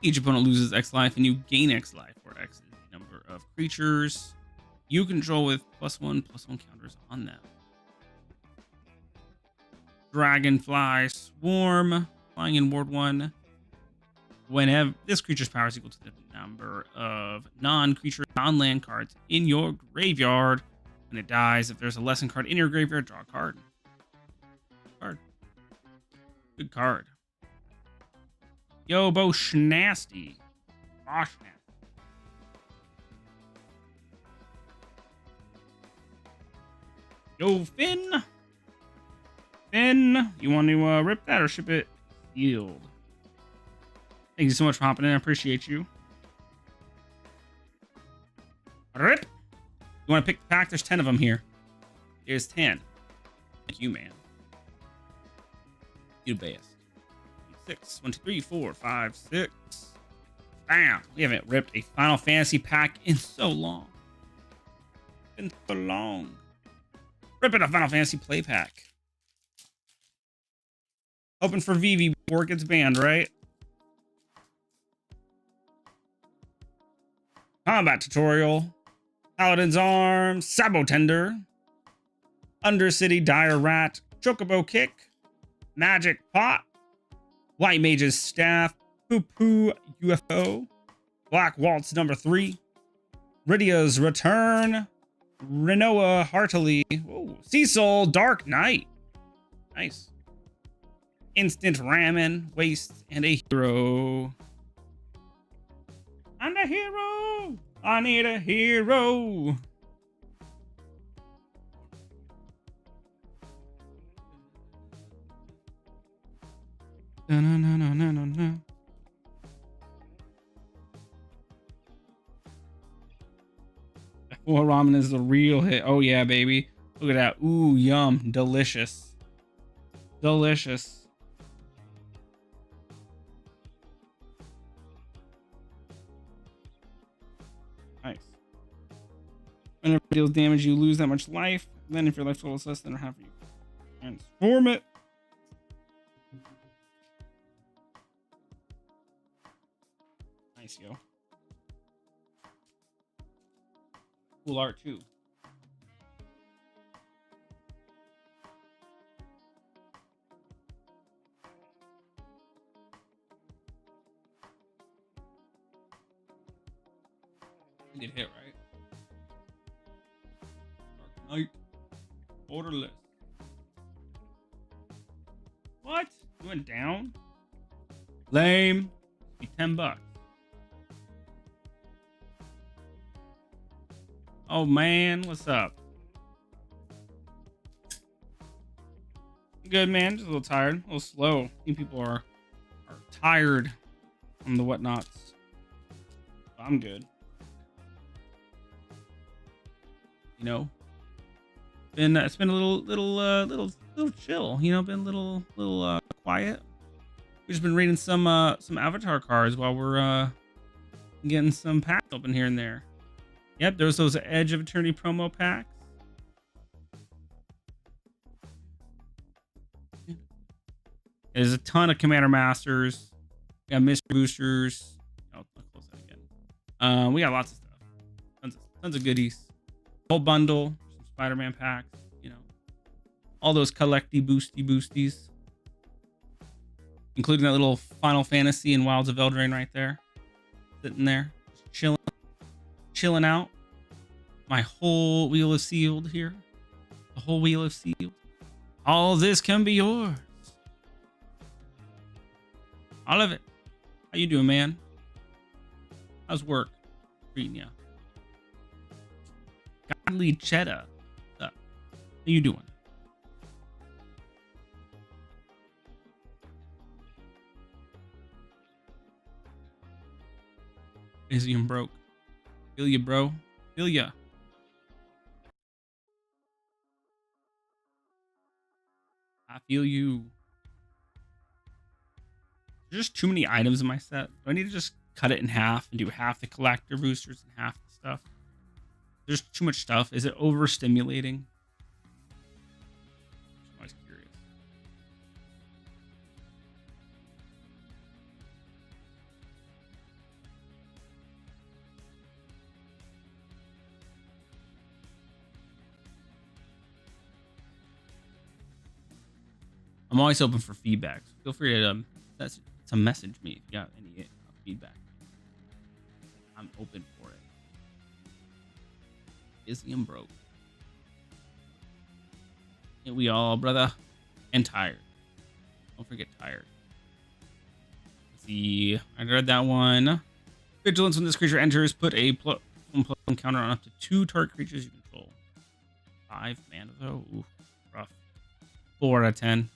each opponent loses X life and you gain X life, where X is the number of creatures you control with +1/+1 counters on them. Dragonfly Swarm, flying in Ward 1. Whenever this creature's power is equal to the number of non-creature, non-land cards in your graveyard. When it dies, if there's a lesson card in your graveyard, draw a card. Good card. Yo, Bo Schnasty. Yo, Finn. Finn, you want to rip that or ship it sealed? Thank you so much for hopping in. I appreciate you. Rip. You want to pick the pack? There's 10 of them here. Here's 10. Thank you, man. You the best. 6. 1, 2, 3, 4, 5, 6. Bam. We haven't ripped a Final Fantasy pack in so long. Been so long. Ripping a Final Fantasy play pack. Hoping for Vivi before it gets banned, right? Combat tutorial. Paladin's Arm. Sabotender. Undercity Dire Rat. Chocobo Kick. Magic Pot. White Mage's Staff. Poo Poo UFO. Black Waltz number 3. Rydia's Return. Renoa Heartily. Whoa. Cecil Dark Knight. Nice. Instant Ramen. Waste. And a hero. I'm a hero. I need a hero. No, no, no, no, no, no, no. Well, ramen is the real hit. Oh yeah, baby. Look at that. Ooh, yum. Delicious. Delicious. Nice. Whenever it deals damage, you lose that much life. Then if your life total is less than half, you transform it. Nice, yo. Cool art too. It did hit, right? Dark Knight. Borderless. What? You went down? Lame. Be $10. Oh man, what's up? Good, man. Just a little tired, a little slow. I think people are tired from the whatnots. I'm good. You know, it's been a little chill. You know, been a little quiet. We've just been reading some avatar cards while we're getting some packs open here and there. Yep, there's those Edge of Eternity promo packs. There's a ton of Commander Masters. We got Mystery Boosters. Oh, I'll close that again. We got lots of stuff. Tons of goodies. Whole bundle. Some Spider-Man packs. You know, all those collecty boosties. Including that little Final Fantasy and Wilds of Eldraine right there. Sitting there. Just chilling out. My whole Wheel of Sealed here. The whole Wheel of Sealed. All of this can be yours. All of it. How you doing, man? How's work treating you? Godly Cheddar. What's up? How you doing? Busy and broke. Feel ya, bro. Feel ya. I feel you. There's just too many items in my set. Do I need to just cut it in half and do half the collector boosters and half the stuff? There's too much stuff. Is it overstimulating? I'm always curious. I'm always open for feedback. So feel free to message me if you got any feedback. I'm open for it. Busy and broke. Ain't we all, brother? And tired. Don't forget tired. Let's see. I read that one. Vigilance when this creature enters, put a +1/+1 counter on up to 2 target creatures you control. 5 mana though. Ooh, rough. 4 out of 10.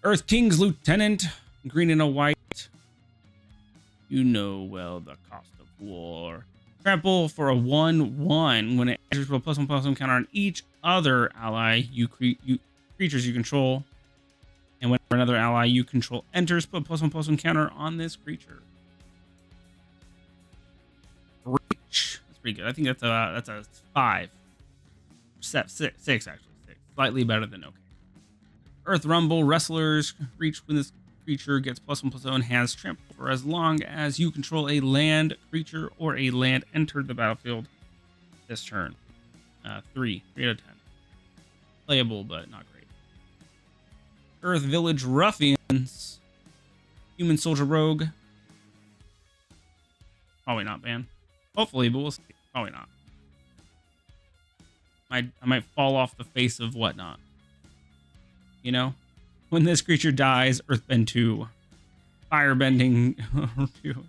Earth King's Lieutenant. Green and a white. You know well the cost of war. Trample for a 1/1 when it enters with a +1/+1 counter on each other ally creatures you control. And whenever another ally you control enters, put a +1/+1 counter on this creature. Reach. That's pretty good. I think that's a 5. 6 actually. 6. Slightly better than okay. Earth Rumble. Wrestlers. Reach when this creature gets +1/+0 and has trample for as long as you control a land creature or a land entered the battlefield this turn. 3 out of 10. Playable, but not great. Earth Village Ruffians. Human Soldier Rogue. Probably not banned. Hopefully, but we'll see. Probably not. I might fall off the face of whatnot. You know? When this creature dies, Earthbend 2. Firebending 2.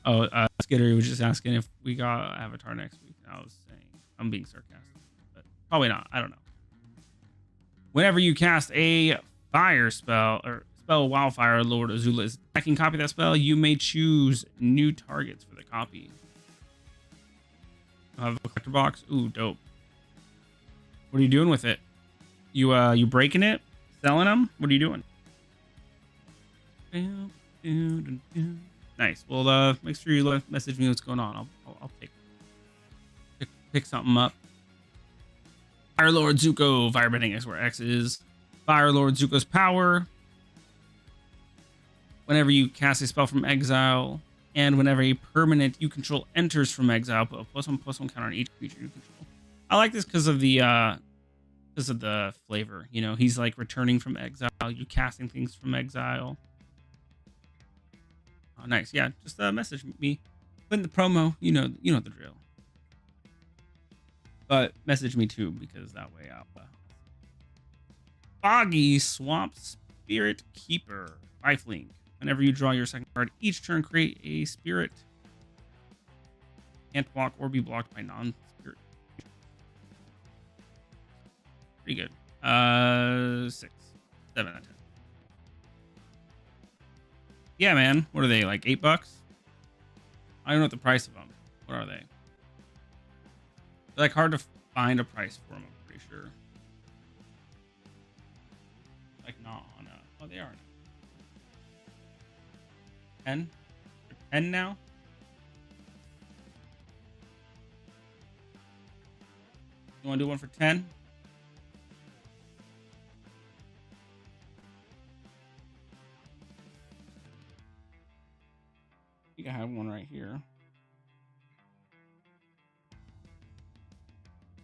Oh, Skittery was just asking if we got Avatar next week. I was saying, I'm being sarcastic, but probably not. I don't know. Whenever you cast a fire spell or spell Wildfire, Lord Azula is attacking, copy that spell. You may choose new targets for the copy. I have a collector box. Ooh, dope. What are you doing with it? You breaking it? Selling them? What are you doing? Nice. Well, make sure you message me what's going on. I'll pick something up. Fire Lord Zuko. Firebending X where X is. Fire Lord Zuko's power. Whenever you cast a spell from exile, and whenever a permanent you control enters from exile, put a +1/+1 counter on each creature you control. I like this because of the flavor. You know, he's like returning from exile. You casting things from exile. Oh, nice. Yeah, just message me. Put in the promo. You know the drill. But message me too, because that way I'll. Foggy Swamp Spirit Keeper. Lifelink. Whenever you draw your second card, each turn create a spirit. Can't block or be blocked by non-spirit. Pretty good. 6, 7 out of 10. Yeah, man. What are they, like $8? I don't know what the price of them. What are they? They're like hard to find a price for them, I'm pretty sure. Like not on a... Oh, they are. 10? 10 now? You want to do one for 10? I think I have one right here.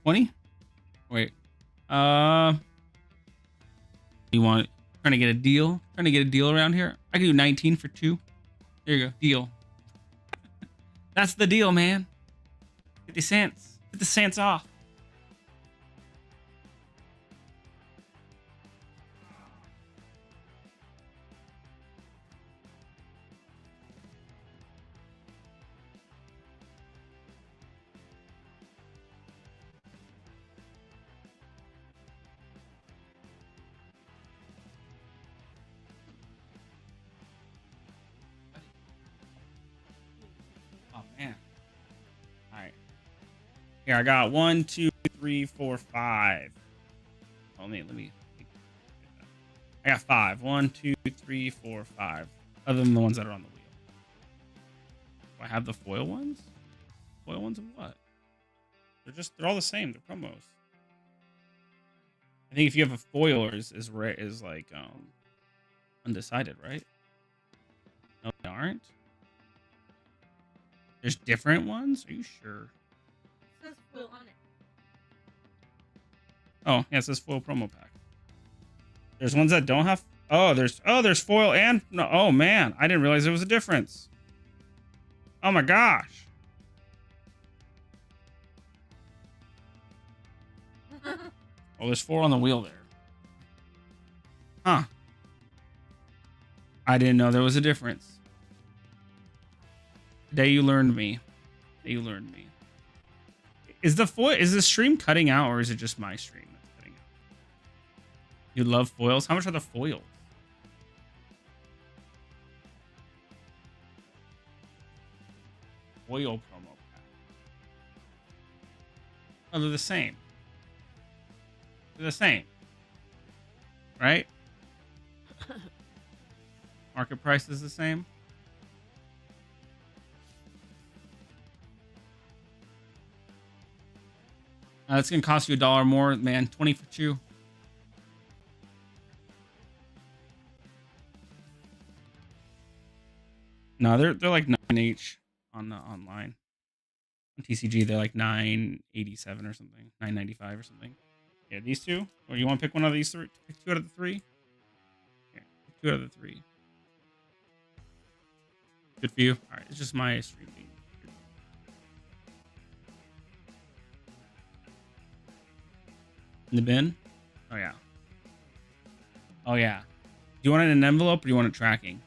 20? Wait. You want trying to get a deal? Trying to get a deal around here? I can do 19 for 2. There you go. Deal. That's the deal, man. 50 cents. 50 cents off. Oh man. All right. Here I got 1, 2, 3, 4, 5. Oh, let me. I got 5. 1, 2, 3, 4, 5. Other than the ones that are on the wheel. Do I have the foil ones? Foil ones of what? They're all the same. They're promos. I think if you have a foil is like undecided, right? No, they aren't. There's different ones? Are you sure? It says foil on it. Oh, yeah, it says foil promo pack. There's ones that don't have. There's foil and no. Oh man, I didn't realize there was a difference. Oh my gosh. Oh, there's 4 on the wheel there. Huh. I didn't know there was a difference. Day you learned me. Day you learned me. Is the stream cutting out or is it just my stream that's cutting out? You love foils? How much are the foils? Foil promo pack. Oh, they're the same. They're the same. Right? Market price is the same. That's gonna cost you $1 more, man. 20 for 2. No, they're like 9 each on the online. On TCG, they're like 987 or something, 995 or something. Yeah, these two. Or you want to pick one of these 3? Pick 2 out of the 3. Yeah, pick 2 out of the 3. Good for you. All right, it's just my stream. In the bin? Oh yeah. Oh yeah. Do you want it in an envelope or do you want it tracking?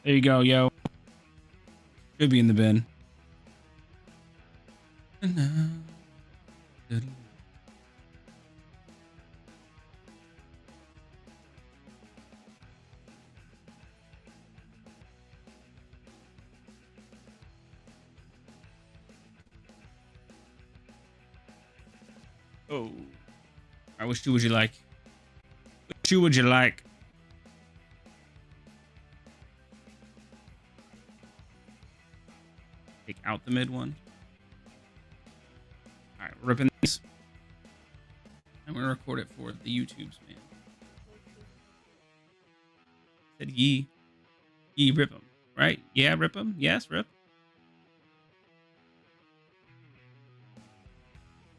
There you go, yo. Should be in the bin. Oh. Alright, which 2 would you like? Which 2 would you like? Take out the mid one. Alright, ripping these. I'm gonna record it for the YouTubes, man. Said ye. Ye rip them, right? Yeah, rip them. Yes, rip.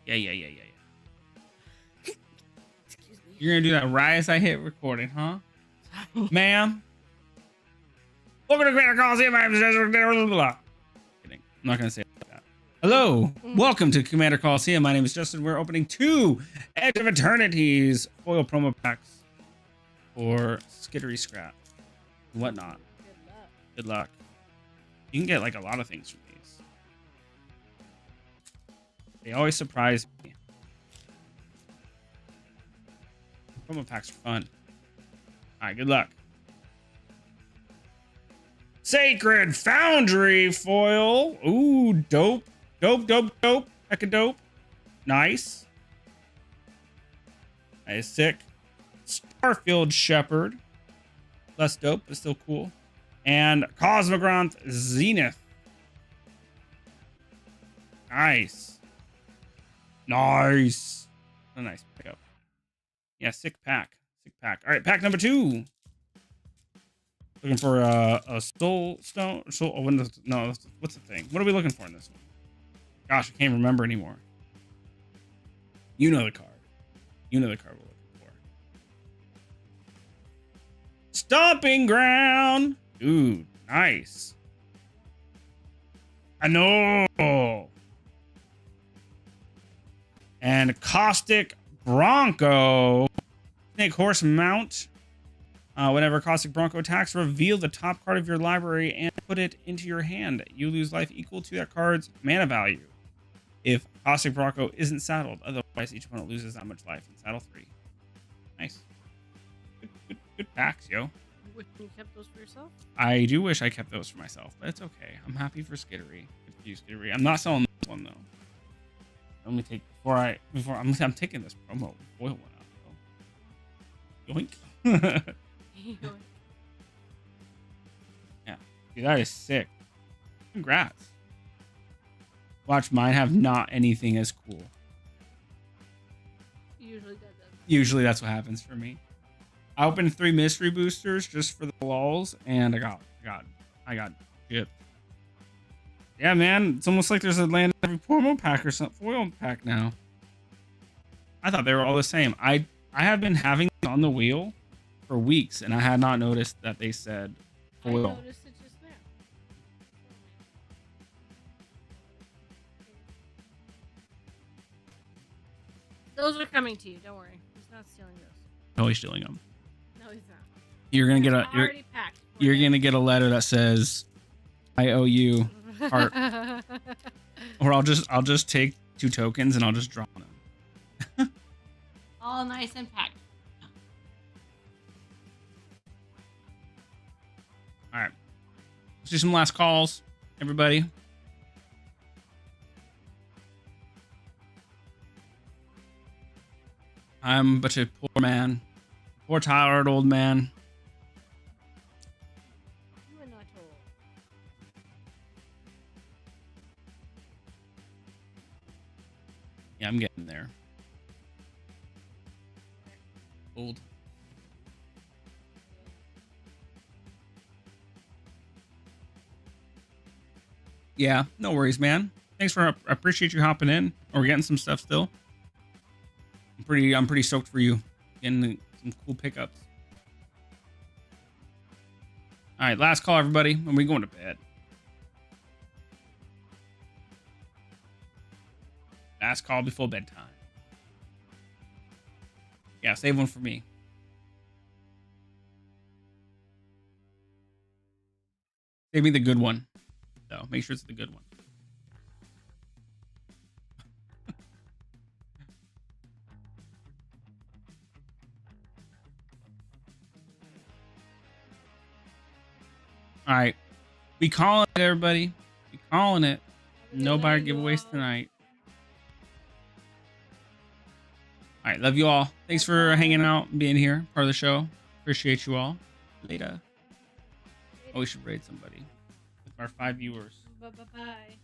Yeah. Excuse me. You're gonna do that right as I hit recording, huh? Sorry. Ma'am, Welcome to Commander Colosseum. I'm kidding. I'm not gonna say it like that. Hello, welcome to Commander Colosseum. My name is Justin. We're opening 2 Edge of Eternity's foil promo packs for Skittery Scrap and whatnot. Good luck. You can get like a lot of things from these. They always surprise me. Promo packs are fun. All right, good luck. Sacred Foundry foil. Ooh, dope. Dope. Hecka dope. Nice. That is sick. Starfield Shepherd. Less dope, but still cool. And Cosmogronth Zenith. Nice. Nice. A nice pickup. Yeah, sick pack. Sick pack. All right, pack number 2. Looking for a soul stone. No, what's the thing? What are we looking for in this one? Gosh, I can't remember anymore. You know the card. You know the card we're looking for. Stomping Ground. Dude, nice. I know. And Caustic Bronco. Snake Horse Mount. Whenever Caustic Bronco attacks, reveal the top card of your library and put it into your hand. You lose life equal to that card's mana value if Caustic Bronco isn't saddled. Otherwise, each opponent loses that much life in saddle 3. Nice. Good packs, yo. Wish you kept those for yourself? I do wish I kept those for myself, but it's okay. I'm happy for Skittery. Good for you, Skittery. I'm not selling this one, though. Let me take, I'm taking this promo foil one out, though. Yoink. Yeah, dude, that is sick. Congrats. Watch mine have not anything as cool. Usually that's what happens for me. I opened 3 mystery boosters just for the lulz, and I got shit. Yeah, man, it's almost like there's a land every promo pack or some foil pack now. I thought they were all the same. I have been having it on the wheel for weeks, and I had not noticed that they said foil. I noticed it just now. Those are coming to you. Don't worry. He's not stealing those. Totally stealing them. No, he's not. You're gonna get Already packed. you're gonna get a letter that says, "I owe you heart," or I'll just take 2 tokens and I'll just draw them. All nice and packed. All right, let's do some last calls, everybody. I'm but a poor man, poor tired old man. You are not old. Yeah, I'm getting there. Old. Yeah, no worries, man. Thanks for, I appreciate you hopping in. Or getting some stuff still. I'm pretty stoked for you getting some cool pickups. All right, last call, everybody, and we're going to bed. Last call before bedtime. Yeah, save one for me. Save me the good one, though. Make sure it's the good one. All right, we calling it, everybody. We calling it. No buyer giveaways tonight. All right, love you all. Thanks for hanging out and being here, part of the show. Appreciate you all. Later. Oh, we should raid somebody with our 5 viewers. Bye.